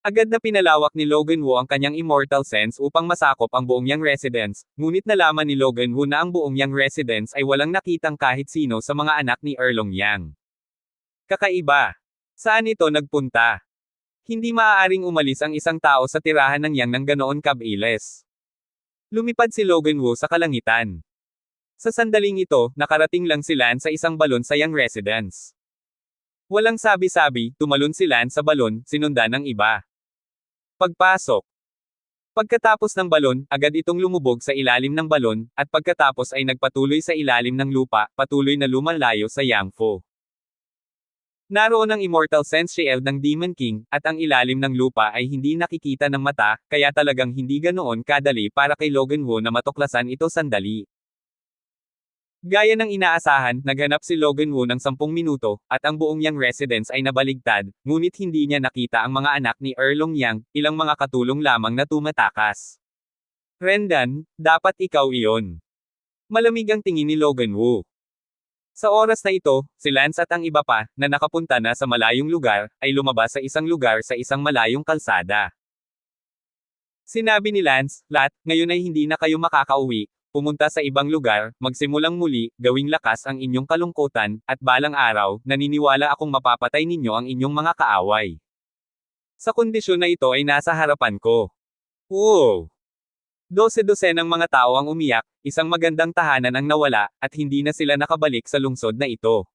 Agad na pinalawak ni Logan Wu ang kanyang immortal sense upang masakop ang buong Yang residence, ngunit nalaman ni Logan Wu na ang buong Yang residence ay walang nakitang kahit sino sa mga anak ni Erlong Yang. Kakaiba. Saan ito nagpunta? Hindi maaaring umalis ang isang tao sa tirahan ng Yang nang ganoon kabilis. Lumipad si Logan Wu sa kalangitan. Sa sandaling ito, nakarating lang si Lance sa isang balon sa Yang residence. Walang sabi-sabi, tumalon si Lance sa balon, sinundan ng iba. Pagpasok. Pagkatapos ng balon, agad itong lumubog sa ilalim ng balon, at pagkatapos ay nagpatuloy sa ilalim ng lupa, patuloy na lumalayo sa Yangfo. Naroon ang immortal sense shield ng Demon King, at ang ilalim ng lupa ay hindi nakikita ng mata, kaya talagang hindi ganoon kadali para kay Logan Wu na matuklasan ito sandali. Gaya ng inaasahan, naghanap si Logan Wu ng 10 minuto, at ang buong Yang residence ay nabaligtad, ngunit hindi niya nakita ang mga anak ni Erlong Yang, ilang mga katulong lamang na tumatakas. Rendan, dapat ikaw iyon. Malamig ang tingin ni Logan Wu. Sa oras na ito, si Lance at ang iba pa, na nakapunta na sa malayong lugar, ay lumabas sa isang lugar sa isang malayong kalsada. Sinabi ni Lance, lahat, ngayon ay hindi na kayo makakauwi. Pumunta sa ibang lugar, magsimulang muli, gawing lakas ang inyong kalungkutan, at balang araw, naniniwala akong mapapatay ninyo ang inyong mga kaaway. Sa kondisyon na ito ay nasa harapan ko. Wow! 12-dosenang mga tao ang umiyak, isang magandang tahanan ang nawala, at hindi na sila nakabalik sa lungsod na ito.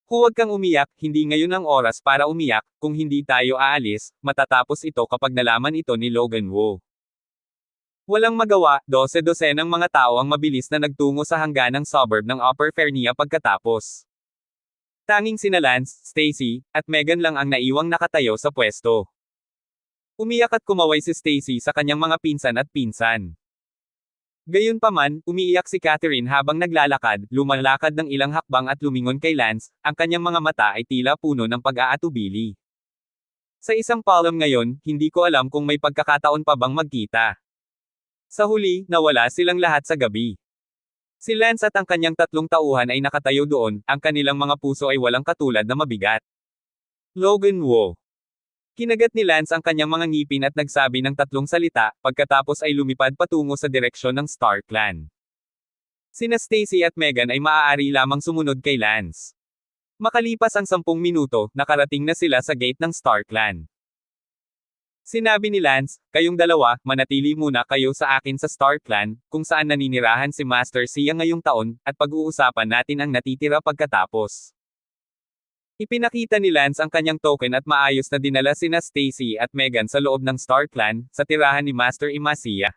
Huwag kang umiyak, hindi ngayon ang oras para umiyak, kung hindi tayo aalis, matatapos ito kapag nalaman ito ni Logan Wu. Walang magawa, 12-dosenang mga tao ang mabilis na nagtungo sa hangganang suburb ng Upper Fernia pagkatapos. Tanging sina Lance, Stacy, at Megan lang ang naiwang nakatayo sa pwesto. Umiyak at kumaway si Stacy sa kanyang mga pinsan at pinsan. Gayunpaman, umiiyak si Catherine habang naglalakad, lumalakad ng ilang hakbang at lumingon kay Lance, ang kanyang mga mata ay tila puno ng pag-aatubili. Sa isang palm ngayon, hindi ko alam kung may pagkakataon pa bang magkita. Sa huli, nawala silang lahat sa gabi. Si Lance at ang kanyang 3 tauhan ay nakatayo doon, ang kanilang mga puso ay walang katulad na mabigat. Logan Wu. Kinagat ni Lance ang kanyang mga ngipin at nagsabi ng 3 salita, pagkatapos ay lumipad patungo sa direksyon ng Star Clan. Sina Stacy at Megan ay maaari lamang sumunod kay Lance. Makalipas ang 10 minuto, nakarating na sila sa gate ng Star Clan. Sinabi ni Lance, kayong dalawa, manatili muna kayo sa akin sa Star Clan, kung saan naninirahan si Master Xia ngayong taon, at pag-uusapan natin ang natitira pagkatapos. Ipinakita ni Lance ang kanyang token at maayos na dinala sina Stacy at Megan sa loob ng Star Clan, sa tirahan ni Master Ima Xia.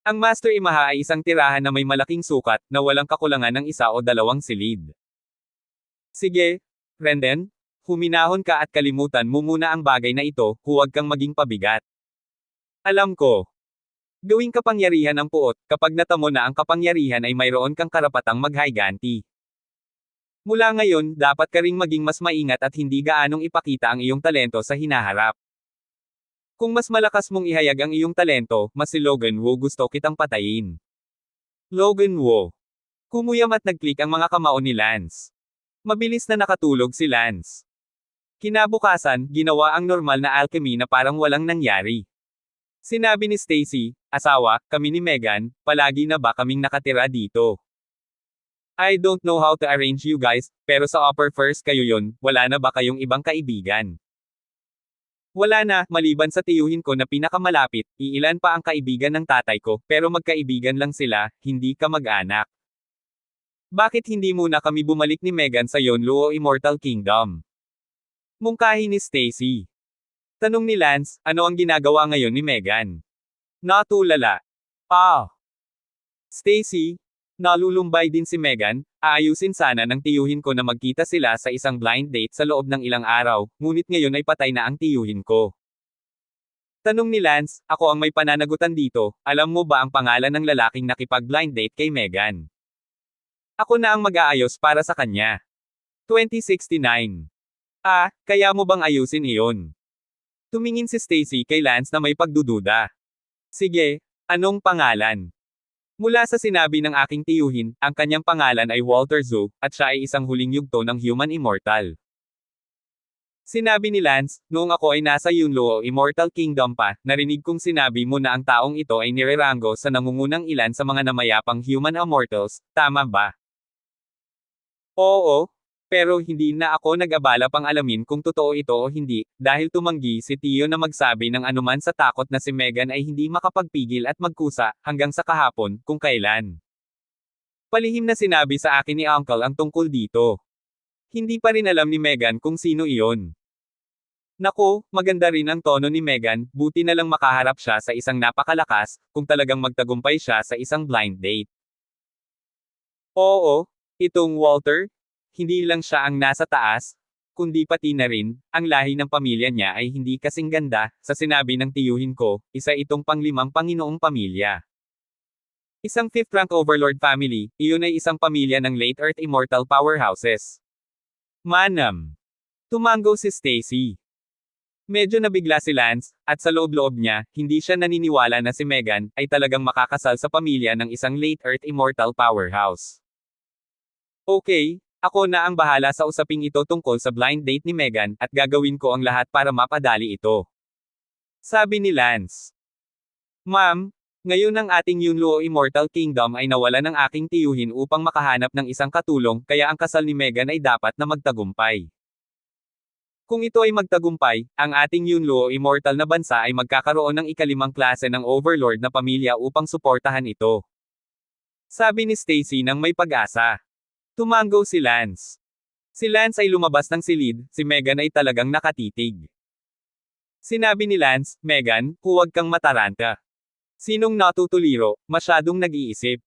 Ang Master Imaha ay isang tirahan na may malaking sukat, na walang kakulangan ng 1 o 2 silid. Sige, Renden. Huminahon ka at kalimutan mo muna ang bagay na ito, huwag kang maging pabigat. Alam ko. Gawing kapangyarihan ang puot, kapag natamo na ang kapangyarihan ay mayroon kang karapatang maghayganti. Mula ngayon, dapat ka ring maging mas maingat at hindi gaanong ipakita ang iyong talento sa hinaharap. Kung mas malakas mong ihayag ang iyong talento, mas si Logan Woo gusto kitang patayin. Logan Woo. Kumuyam at nag-click ang mga kamao ni Lance. Mabilis na nakatulog si Lance. Kinabukasan, ginawa ang normal na alchemy na parang walang nangyari. Sinabi ni Stacy, asawa, kami ni Megan, palagi na ba kaming nakatira dito? I don't know how to arrange you guys, pero sa upper first kayo yon, wala na ba kayong ibang kaibigan? Wala na, maliban sa tiyuhin ko na pinakamalapit, iilan pa ang kaibigan ng tatay ko, pero magkaibigan lang sila, hindi kamag-anak. Bakit hindi muna kami bumalik ni Megan sa Yonluo Immortal Kingdom? Mungkahi ni Stacy. Tanong ni Lance, ano ang ginagawa ngayon ni Megan? Natulala. Stacy, nalulumbay din si Megan, aayusin sana ng tiyuhin ko na magkita sila sa isang blind date sa loob ng ilang araw, ngunit ngayon ay patay na ang tiyuhin ko. Tanong ni Lance, ako ang may pananagutan dito, alam mo ba ang pangalan ng lalaking nakipag-blind date kay Megan? Ako na ang mag-aayos para sa kanya. 2069. Kaya mo bang ayusin iyon? Tumingin si Stacy kay Lance na may pagdududa. Sige, anong pangalan? Mula sa sinabi ng aking tiyuhin, ang kanyang pangalan ay Walter Zhu, at siya ay isang huling yugto ng Human Immortal. Sinabi ni Lance, noong ako ay nasa Yunluo Immortal Kingdom pa, narinig kong sinabi mo na ang taong ito ay nirerango sa nangungunang ilan sa mga namayapang Human Immortals, tama ba? Oo. Pero hindi na ako nag-abala pang alamin kung totoo ito o hindi, dahil tumanggi si Tio na magsabi ng anuman sa takot na si Megan ay hindi makapagpigil at magkusa, hanggang sa kahapon, kung kailan. Palihim na sinabi sa akin ni Uncle ang tungkol dito. Hindi pa rin alam ni Megan kung sino iyon. Nako, maganda rin ang tono ni Megan, buti na lang makaharap siya sa isang napakalakas, kung talagang magtagumpay siya sa isang blind date. Oo, itong Walter, hindi lang siya ang nasa taas, kundi pati na rin, ang lahi ng pamilya niya ay hindi kasing ganda, sa sinabi ng tiyuhin ko, isa itong panglimang Panginoong pamilya. Isang fifth rank overlord family, iyon ay isang pamilya ng late Earth immortal powerhouses. Manam. Tumango si Stacy. Medyo nabigla si Lance, at sa loob-loob niya, hindi siya naniniwala na si Megan ay talagang makakasal sa pamilya ng isang late Earth immortal powerhouse. Okay. Ako na ang bahala sa usaping ito tungkol sa blind date ni Megan, at gagawin ko ang lahat para mapadali ito. Sabi ni Lance. Ma'am, ngayon ang ating Yunluo Immortal Kingdom ay nawala ng aking tiyuhin upang makahanap ng isang katulong, kaya ang kasal ni Megan ay dapat na magtagumpay. Kung ito ay magtagumpay, ang ating Yunluo Immortal na bansa ay magkakaroon ng ikalimang klase ng overlord na pamilya upang suportahan ito. Sabi ni Stacy nang may pag-asa. Tumango si Lance. Si Lance ay lumabas ng silid, si Megan ay talagang nakatitig. Sinabi ni Lance, Megan, huwag kang mataranta. Sinong natutuliro, masyadong nag-iisip.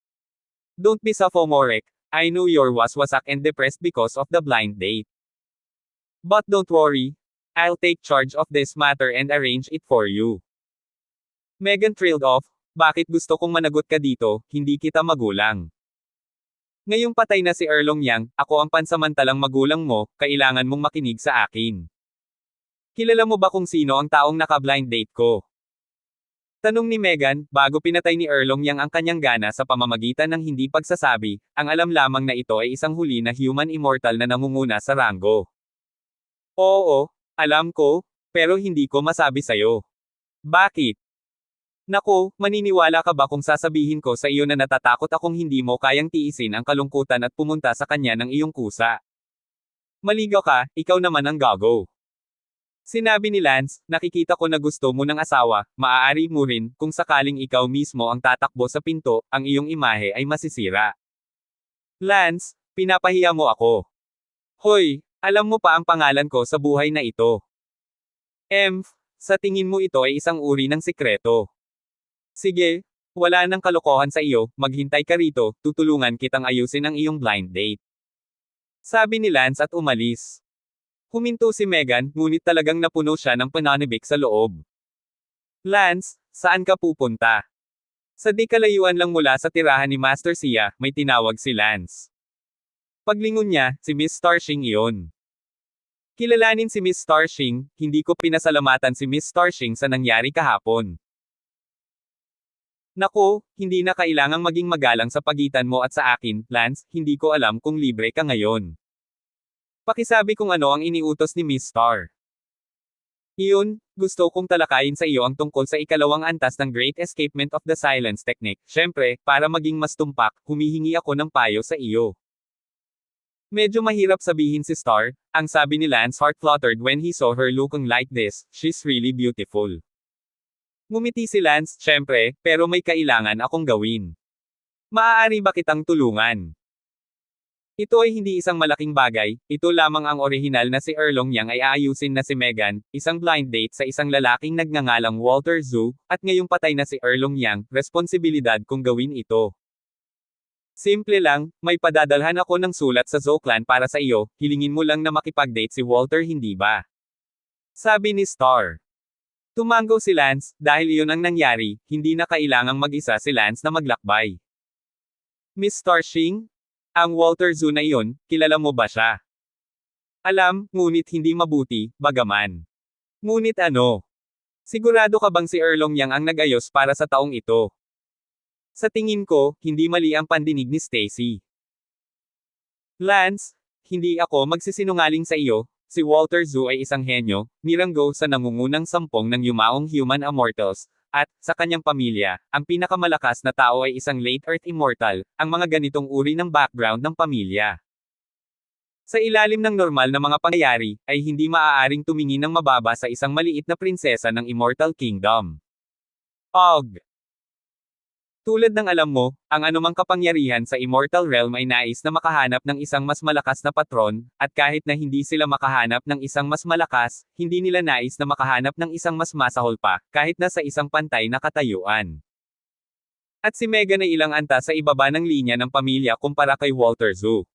Don't be sophomoric, I know you're waswasak and depressed because of the blind date. But don't worry, I'll take charge of this matter and arrange it for you. Megan trailed off, bakit gusto kong managot ka dito, hindi kita magulang. Ngayong patay na si Erlong Yang, ako ang pansamantalang magulang mo, kailangan mong makinig sa akin. Kilala mo ba kung sino ang taong naka-blind date ko? Tanong ni Megan, bago pinatay ni Erlong Yang ang kanyang gana sa pamamagitan ng hindi pagsasabi, ang alam lamang na ito ay isang huli na human immortal na nangunguna sa ranggo. Oo, alam ko, pero hindi ko masabi sayo. Bakit? Naku, maniniwala ka ba kung sasabihin ko sa iyo na natatakot akong hindi mo kayang tiisin ang kalungkutan at pumunta sa kanya ng iyong kusa? Maligaw ka, ikaw naman ang gago. Sinabi ni Lance, nakikita ko na gusto mo ng asawa, maaari mo rin, kung sakaling ikaw mismo ang tatakbo sa pinto, ang iyong imahe ay masisira. Lance, pinapahiya mo ako. Hoy, alam mo pa ang pangalan ko sa buhay na ito. Sa tingin mo ito ay isang uri ng sikreto. Sige, wala nang kalokohan sa iyo, maghintay ka rito, tutulungan kitang ayusin ang iyong blind date. Sabi ni Lance at umalis. Huminto si Megan, ngunit talagang napuno siya ng pananibik sa loob. Lance, saan ka pupunta? Sa di kalayuan lang mula sa tirahan ni Master Sia, may tinawag si Lance. Paglingon niya, si Miss Starshing iyon. Kilalanin si Miss Starshing, hindi ko pinasalamatan si Miss Starshing sa nangyari kahapon. Naku, hindi na kailangang maging magalang sa pagitan mo at sa akin, Lance, hindi ko alam kung libre ka ngayon. Pakisabi kung ano ang iniutos ni Miss Star. Iyon, gusto kong talakayin sa iyo ang tungkol sa ikalawang antas ng Great Escapement of the Silence Technique. Siyempre, para maging mas tumpak, humihingi ako ng payo sa iyo. Medyo mahirap sabihin si Star, ang sabi ni Lance heart fluttered when he saw her looking like this, she's really beautiful. Ngumiti si Lance, syempre, pero may kailangan akong gawin. Maaari ba kitang tulungan? Ito ay hindi isang malaking bagay, ito lamang ang orihinal na si Erlong Yang ay aayusin na si Megan, isang blind date sa isang lalaking nagngangalang Walter Zhu, at ngayong patay na si Erlong Yang, responsibilidad kung gawin ito. Simple lang, may padadalhan ako ng sulat sa Zoclan para sa iyo, hilingin mo lang na makipag-date si Walter hindi ba? Sabi ni Star. Tumango si Lance, dahil iyon ang nangyari, hindi na kailangang mag-isa si Lance na maglakbay. Miss Starshing? Ang Walter Zhu na iyon, kilala mo ba siya? Alam, ngunit hindi mabuti, bagaman. Ngunit ano? Sigurado ka bang si Erlong Yang ang nag-ayos para sa taong ito? Sa tingin ko, hindi mali ang pandinig ni Stacy. Lance, hindi ako magsisinungaling sa iyo, si Walter Zhu ay isang henyo, niranggo sa nangungunang sampung ng yumaong human immortals, at, sa kanyang pamilya, ang pinakamalakas na tao ay isang late Earth immortal, ang mga ganitong uri ng background ng pamilya. Sa ilalim ng normal na mga pangyayari, ay hindi maaaring tumingin ng mababa sa isang maliit na prinsesa ng Immortal Kingdom. Og. Tulad ng alam mo, ang anumang kapangyarihan sa Immortal Realm ay nais na makahanap ng isang mas malakas na patron, at kahit na hindi sila makahanap ng isang mas malakas, hindi nila nais na makahanap ng isang mas masahol pa, kahit na sa isang pantay na katayuan. At si Megan ay ilang antas sa ibaba ng linya ng pamilya kumpara kay Walter Zhu.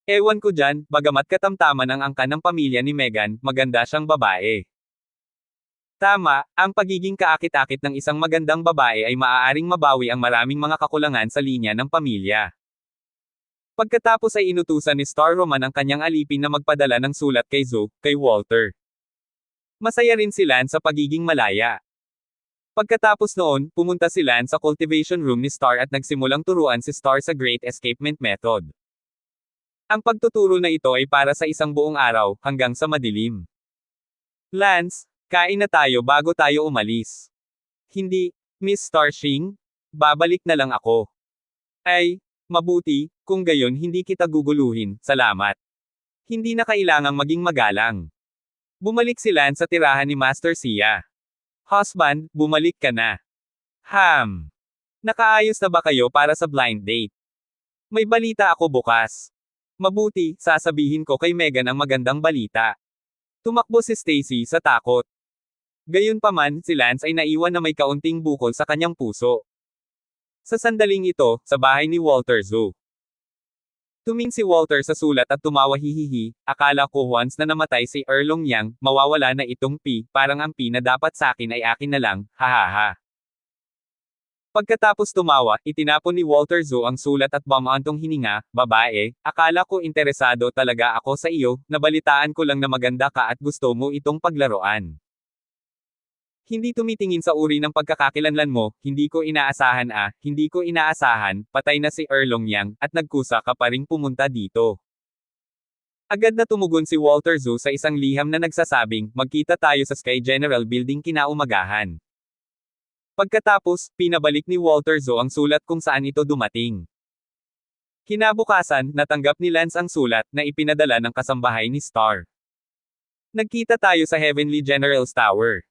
Ewan ko dyan, bagamat katamtaman ang angkan ng pamilya ni Megan, maganda siyang babae. Tama, ang pagiging kaakit-akit ng isang magandang babae ay maaaring mabawi ang maraming mga kakulangan sa linya ng pamilya. Pagkatapos ay inutusan ni Star Roman ang kanyang alipin na magpadala ng sulat kay Zhu, kay Walter. Masaya rin si Lance sa pagiging malaya. Pagkatapos noon, pumunta si Lance sa cultivation room ni Star at nagsimulang turuan si Star sa Great Escapement Method. Ang pagtuturo na ito ay para sa isang buong araw, hanggang sa madilim. Lance, kain na tayo bago tayo umalis. Hindi, Miss Starshing? Babalik na lang ako. Ay, mabuti, kung gayon hindi kita guguluhin, salamat. Hindi na kailangang maging magalang. Bumalik si Lance sa tirahan ni Master Sia. Husband, bumalik ka na. Nakaayos na ba kayo para sa blind date? May balita ako bukas. Mabuti, sasabihin ko kay Megan ang magandang balita. Tumakbo si Stacy sa takot. Gayunpaman, si Lance ay naiwan na may kaunting bukol sa kanyang puso. Sa sandaling ito, sa bahay ni Walter Zhu. Tumingin si Walter sa sulat at tumawa hihihi, akala ko once na namatay si Erlong Yang, mawawala na itong P, parang ang P na dapat sa akin ay akin na lang, hahaha. Pagkatapos tumawa, itinapon ni Walter Zhu ang sulat at bumantong hininga, babae, akala ko interesado talaga ako sa iyo, nabalitaan ko lang na maganda ka at gusto mo itong paglaruan. Hindi tumitingin sa uri ng pagkakakilanlan mo, hindi ko inaasahan, patay na si Erlong Yang, at nagkusa ka pa ring pumunta dito. Agad na tumugon si Walter Zhu sa isang liham na nagsasabing, magkita tayo sa Sky General Building kinaumagahan. Pagkatapos, pinabalik ni Walter Zhu ang sulat kung saan ito dumating. Kinabukasan, natanggap ni Lance ang sulat, na ipinadala ng kasambahay ni Star. Nagkita tayo sa Heavenly General's Tower.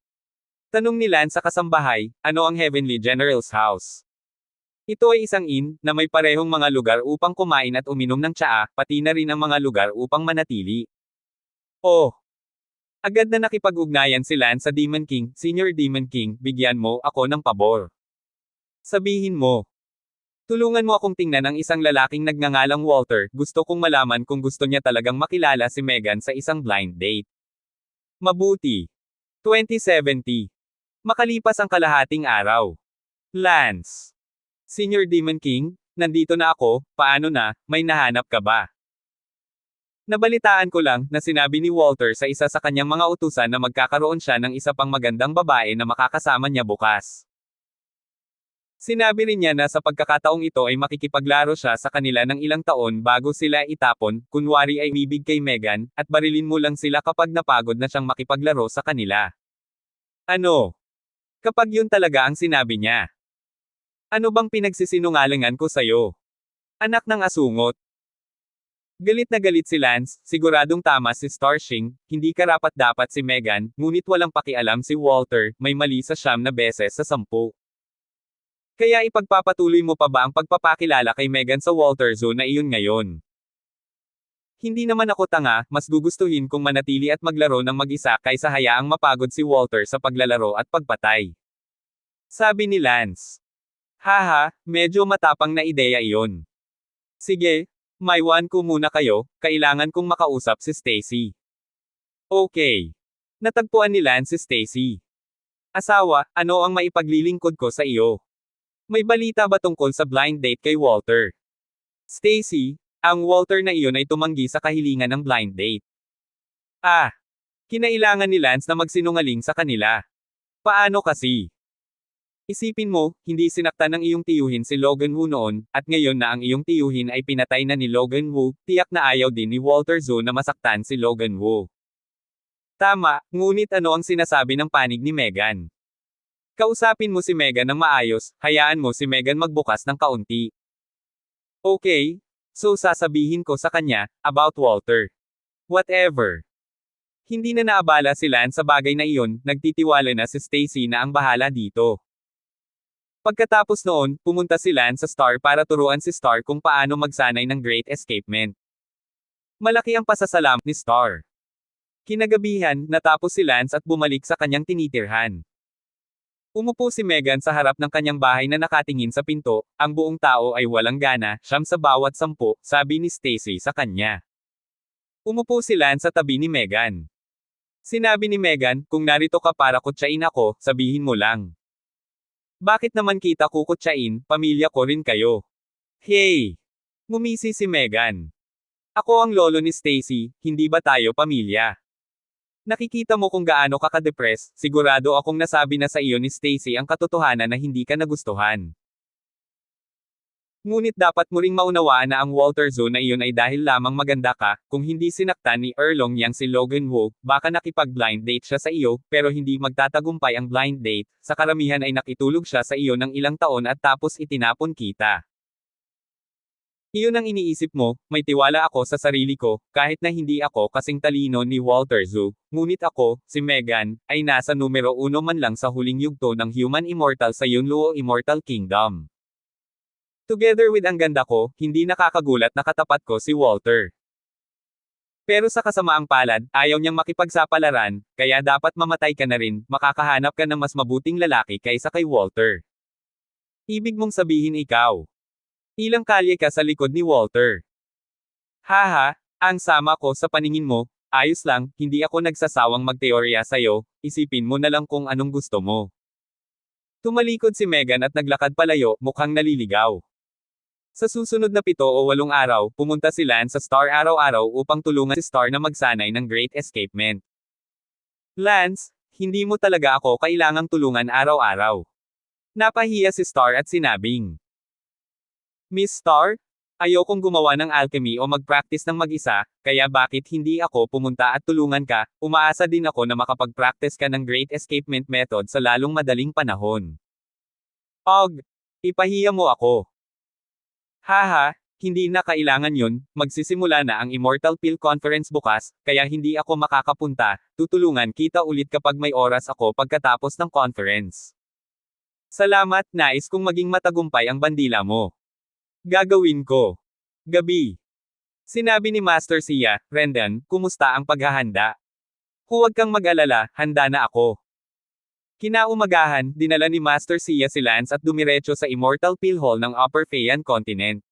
Tanong ni Lance sa kasambahay, ano ang Heavenly General's House? Ito ay isang inn, na may parehong mga lugar upang kumain at uminom ng tsaa, pati na rin ang mga lugar upang manatili. Oh! Agad na nakipag-ugnayan si Lance sa Demon King, Senior Demon King, bigyan mo ako ng pabor. Sabihin mo. Tulungan mo akong tingnan ang isang lalaking nagngangalang Walter, gusto kong malaman kung gusto niya talagang makilala si Megan sa isang blind date. Mabuti. 2070. Makalipas ang kalahating araw. Lance. Senior Demon King, nandito na ako, paano na, may nahanap ka ba? Nabalitaan ko lang, na sinabi ni Walter sa isa sa kanyang mga utusan na magkakaroon siya ng isa pang magandang babae na makakasama niya bukas. Sinabi rin niya na sa pagkakataong ito ay makikipaglaro siya sa kanila ng ilang taon bago sila itapon, kunwari ay umibig kay Megan, at barilin mo lang sila kapag napagod na siyang makipaglaro sa kanila. Ano? Kapag yun talaga ang sinabi niya. Ano bang pinagsisinungalingan ko sa'yo? Anak ng asungot. Galit na galit si Lance, siguradong tama si Starshing, hindi karapat-dapat si Megan, ngunit walang pakialam si Walter, may mali sa 9 na beses sa 10. Kaya ipagpapatuloy mo pa ba ang pagpapakilala kay Megan sa Walter Zoo na iyon ngayon? Hindi naman ako tanga, mas gugustuhin kung manatili at maglaro ng mag-isa kaysa hayaang mapagod si Walter sa paglalaro at pagpatay. Sabi ni Lance. Haha, medyo matapang na ideya iyon. Sige, maiwan ko muna kayo, kailangan kong makausap si Stacy. Okay. Natagpuan ni Lance si Stacy. Asawa, ano ang maipaglilingkod ko sa iyo? May balita ba tungkol sa blind date kay Walter? Stacy, ang Walter na iyon ay tumanggi sa kahilingan ng blind date. Ah, kinailangan ni Lance na magsinungaling sa kanila. Paano kasi? Isipin mo, hindi sinaktan ng iyong tiyuhin si Logan Woo noon, at ngayon na ang iyong tiyuhin ay pinatay na ni Logan Woo, tiyak na ayaw din ni Walter Zoo na masaktan si Logan Woo. Tama, ngunit ano ang sinasabi ng panig ni Megan? Kausapin mo si Megan ng maayos, hayaan mo si Megan magbukas ng kaunti. Okay, so sasabihin ko sa kanya, about Walter. Whatever. Hindi na naabala si Lance sa bagay na iyon, nagtitiwala na si Stacy na ang bahala dito. Pagkatapos noon, pumunta si Lance sa Star para turuan si Star kung paano magsanay ng Great Escapement. Malaki ang pasasalamat ni Star. Kinagabihan, natapos si Lance at bumalik sa kanyang tinitirhan. Umupo si Megan sa harap ng kanyang bahay na nakatingin sa pinto, ang buong tao ay walang gana, 9 sa bawat 10, sabi ni Stacy sa kanya. Umupo si Lance sa tabi ni Megan. Sinabi ni Megan, kung narito ka para kutsain ako, sabihin mo lang. Bakit naman kita kukutsain, pamilya ko rin kayo. Hey! Ngumisi si Megan. Ako ang lolo ni Stacy, hindi ba tayo pamilya? Nakikita mo kung gaano ka ka-depressed, sigurado akong nasabi na sa iyo ni Stacy ang katotohanan na hindi ka nagustuhan. Ngunit dapat mo ring maunawaan na ang Walter Zoo na iyon ay dahil lamang maganda ka, kung hindi sinaktan ni Erlong yang si Logan Woo, baka nakipag-blind date siya sa iyo, pero hindi magtatagumpay ang blind date, sa karamihan ay nakitulog siya sa iyo ng ilang taon at tapos itinapon kita. Iyon ang iniisip mo, may tiwala ako sa sarili ko, kahit na hindi ako kasing talino ni Walter Zoo, ngunit ako, si Megan, ay nasa numero 1 man lang sa huling yugto ng Human Immortal sa Yunluo Immortal Kingdom. Together with ang ganda ko, hindi nakakagulat na katapat ko si Walter. Pero sa kasamaang palad, ayaw niyang makipagsapalaran, kaya dapat mamatay ka na rin, makakahanap ka ng mas mabuting lalaki kaysa kay Walter. Ibig mong sabihin ikaw. Ilang kalye ka sa likod ni Walter. Haha, ang sama ko sa paningin mo, ayos lang, hindi ako nagsasawang magteorya sa'yo, isipin mo na lang kung anong gusto mo. Tumalikod si Megan at naglakad palayo, mukhang naliligaw. Sa susunod na 7 o 8 araw, pumunta si Lance sa Star araw-araw upang tulungan si Star na magsanay ng Great Escapement. Lance, hindi mo talaga ako kailangang tulungan araw-araw. Napahiya si Star at sinabing, Miss Star, ayokong gumawa ng alchemy o mag-practice ng mag-isa, kaya bakit hindi ako pumunta at tulungan ka, umaasa din ako na makapag-practice ka ng Great Escapement method sa lalong madaling panahon. Og, ipahiya mo ako. Haha, hindi na kailangan yun, magsisimula na ang Immortal Pill Conference bukas, kaya hindi ako makakapunta, tutulungan kita ulit kapag may oras ako pagkatapos ng conference. Salamat, nais kong maging matagumpay ang bandila mo. Gagawin ko. Gabi. Sinabi ni Master Sia, Rendon, kumusta ang paghahanda? Huwag kang mag-alala, handa na ako. Kinaumagahan, dinala ni Master Sia si Lance at dumiretso sa Immortal Pill Hall ng Upper Faiyan Continent.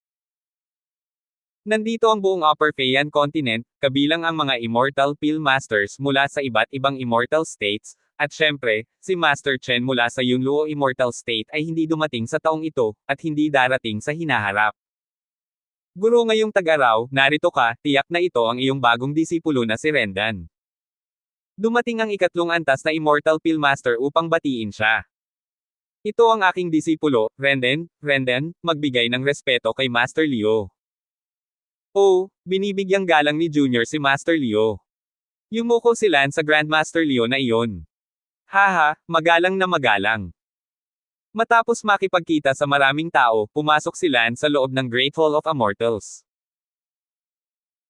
Nandito ang buong Upper Faiyan Continent, kabilang ang mga Immortal Pill Masters mula sa iba't ibang Immortal States, At syempre, si Master Chen mula sa Yunluo Immortal State ay hindi dumating sa taong ito, at hindi darating sa hinaharap. Guro ngayong tag-araw, narito ka, tiyak na ito ang iyong bagong disipulo na si Rendan. Dumating ang ikatlong antas na Immortal Pill Master upang batiin siya. Ito ang aking disipulo, Rendan, magbigay ng respeto kay Master Liu. Oh, binibigyang galang ni Junior si Master Liu. Yumuko si Lan sa Grandmaster Liu na iyon. Haha, magalang na magalang. Matapos makipagkita sa maraming tao, pumasok si Lan sa loob ng Great Hall of Immortals.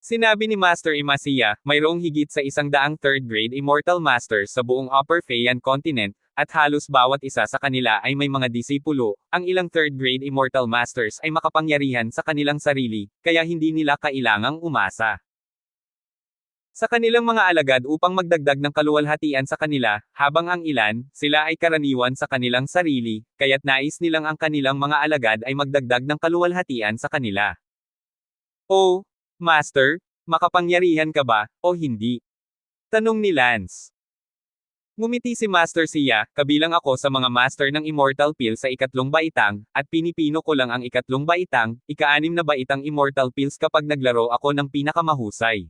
Sinabi ni Master Imasiya, mayroong higit sa 100 third grade Immortal Masters sa buong Upper Feian Continent, at halos bawat isa sa kanila ay may mga disipulo. Ang ilang third grade Immortal Masters ay makapangyarihan sa kanilang sarili, kaya hindi nila kailangang umasa sa kanilang mga alagad upang magdagdag ng kaluwalhatian sa kanila, habang ang ilan, sila ay karaniwan sa kanilang sarili, kaya't nais nilang ang kanilang mga alagad ay magdagdag ng kaluwalhatian sa kanila. Oh, Master, makapangyarihan ka ba, o hindi? Tanong ni Lance. Ngumiti si Master Siya, kabilang ako sa mga master ng Immortal Pill sa ikatlong baitang, at pinipino ko lang ang ikatlong baitang, ika-6 na baitang Immortal Pills kapag naglaro ako ng pinakamahusay.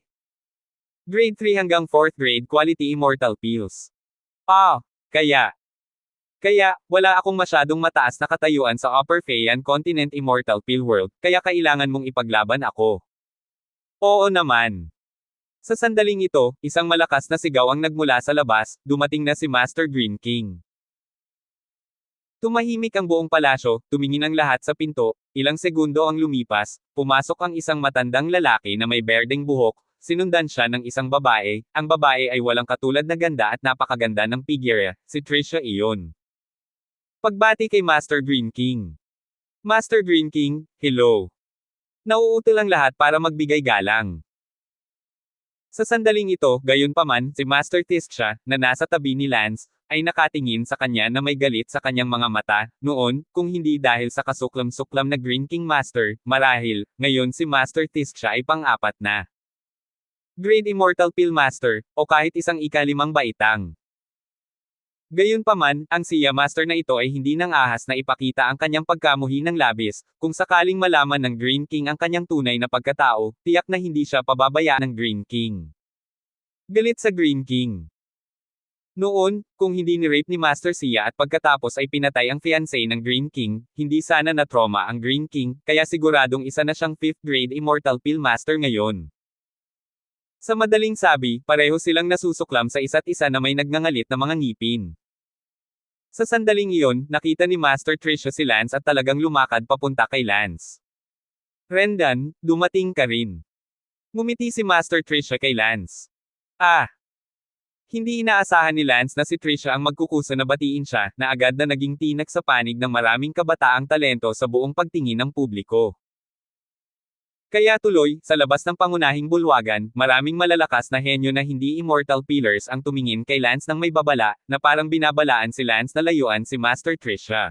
Grade 3 hanggang 4th grade Quality Immortal Pills. Kaya, wala akong masyadong mataas na katayuan sa Upper Feian Continent Immortal Pill World, kaya kailangan mong ipaglaban ako. Oo naman. Sa sandaling ito, isang malakas na sigaw ang nagmula sa labas, dumating na si Master Green King. Tumahimik ang buong palasyo, tumingin ang lahat sa pinto, ilang segundo ang lumipas, pumasok ang isang matandang lalaki na may berdeng buhok, sinundan siya ng isang babae, ang babae ay walang katulad na ganda at napakaganda ng figure, si Trisha iyon. Pagbati kay Master Green King. Master Green King, hello. Nauutil ang lahat para magbigay galang. Sa sandaling ito, gayunpaman, si Master Tisksha, na nasa tabi ni Lance, ay nakatingin sa kanya na may galit sa kanyang mga mata. Noon, kung hindi dahil sa kasuklam-suklam na Green King Master, marahil, ngayon si Master Tisksha ay pang-apat na Grade Immortal Pill Master, o kahit isang ika-5 baitang. Gayunpaman, ang Siya Master na ito ay hindi nang ahas na ipakita ang kanyang pagkamuhi ng labis, kung sakaling malaman ng Green King ang kanyang tunay na pagkatao, tiyak na hindi siya pababayaan ng Green King. Galit sa Green King. Noon, kung hindi ni-rape ni Master Siya at pagkatapos ay pinatay ang fiancé ng Green King, hindi sana na-trauma ang Green King, kaya siguradong isa na siyang 5th grade Immortal Pill Master ngayon. Sa madaling sabi, pareho silang nasusuklam sa isa't isa na may nagngangalit na mga ngipin. Sa sandaling iyon, nakita ni Master Trisha si Lance at talagang lumakad papunta kay Lance. Rendan, dumating ka rin. Ngumiti si Master Trisha kay Lance. Hindi inaasahan ni Lance na si Trisha ang magkukusa na batiin siya, na agad na naging tinag sa panig ng maraming kabataang talento sa buong pagtingin ng publiko. Kaya tuloy, sa labas ng pangunahing bulwagan, maraming malalakas na henyo na hindi Immortal Pillars ang tumingin kay Lance nang may babala, na parang binabalaan si Lance na layuan si Master Trisha.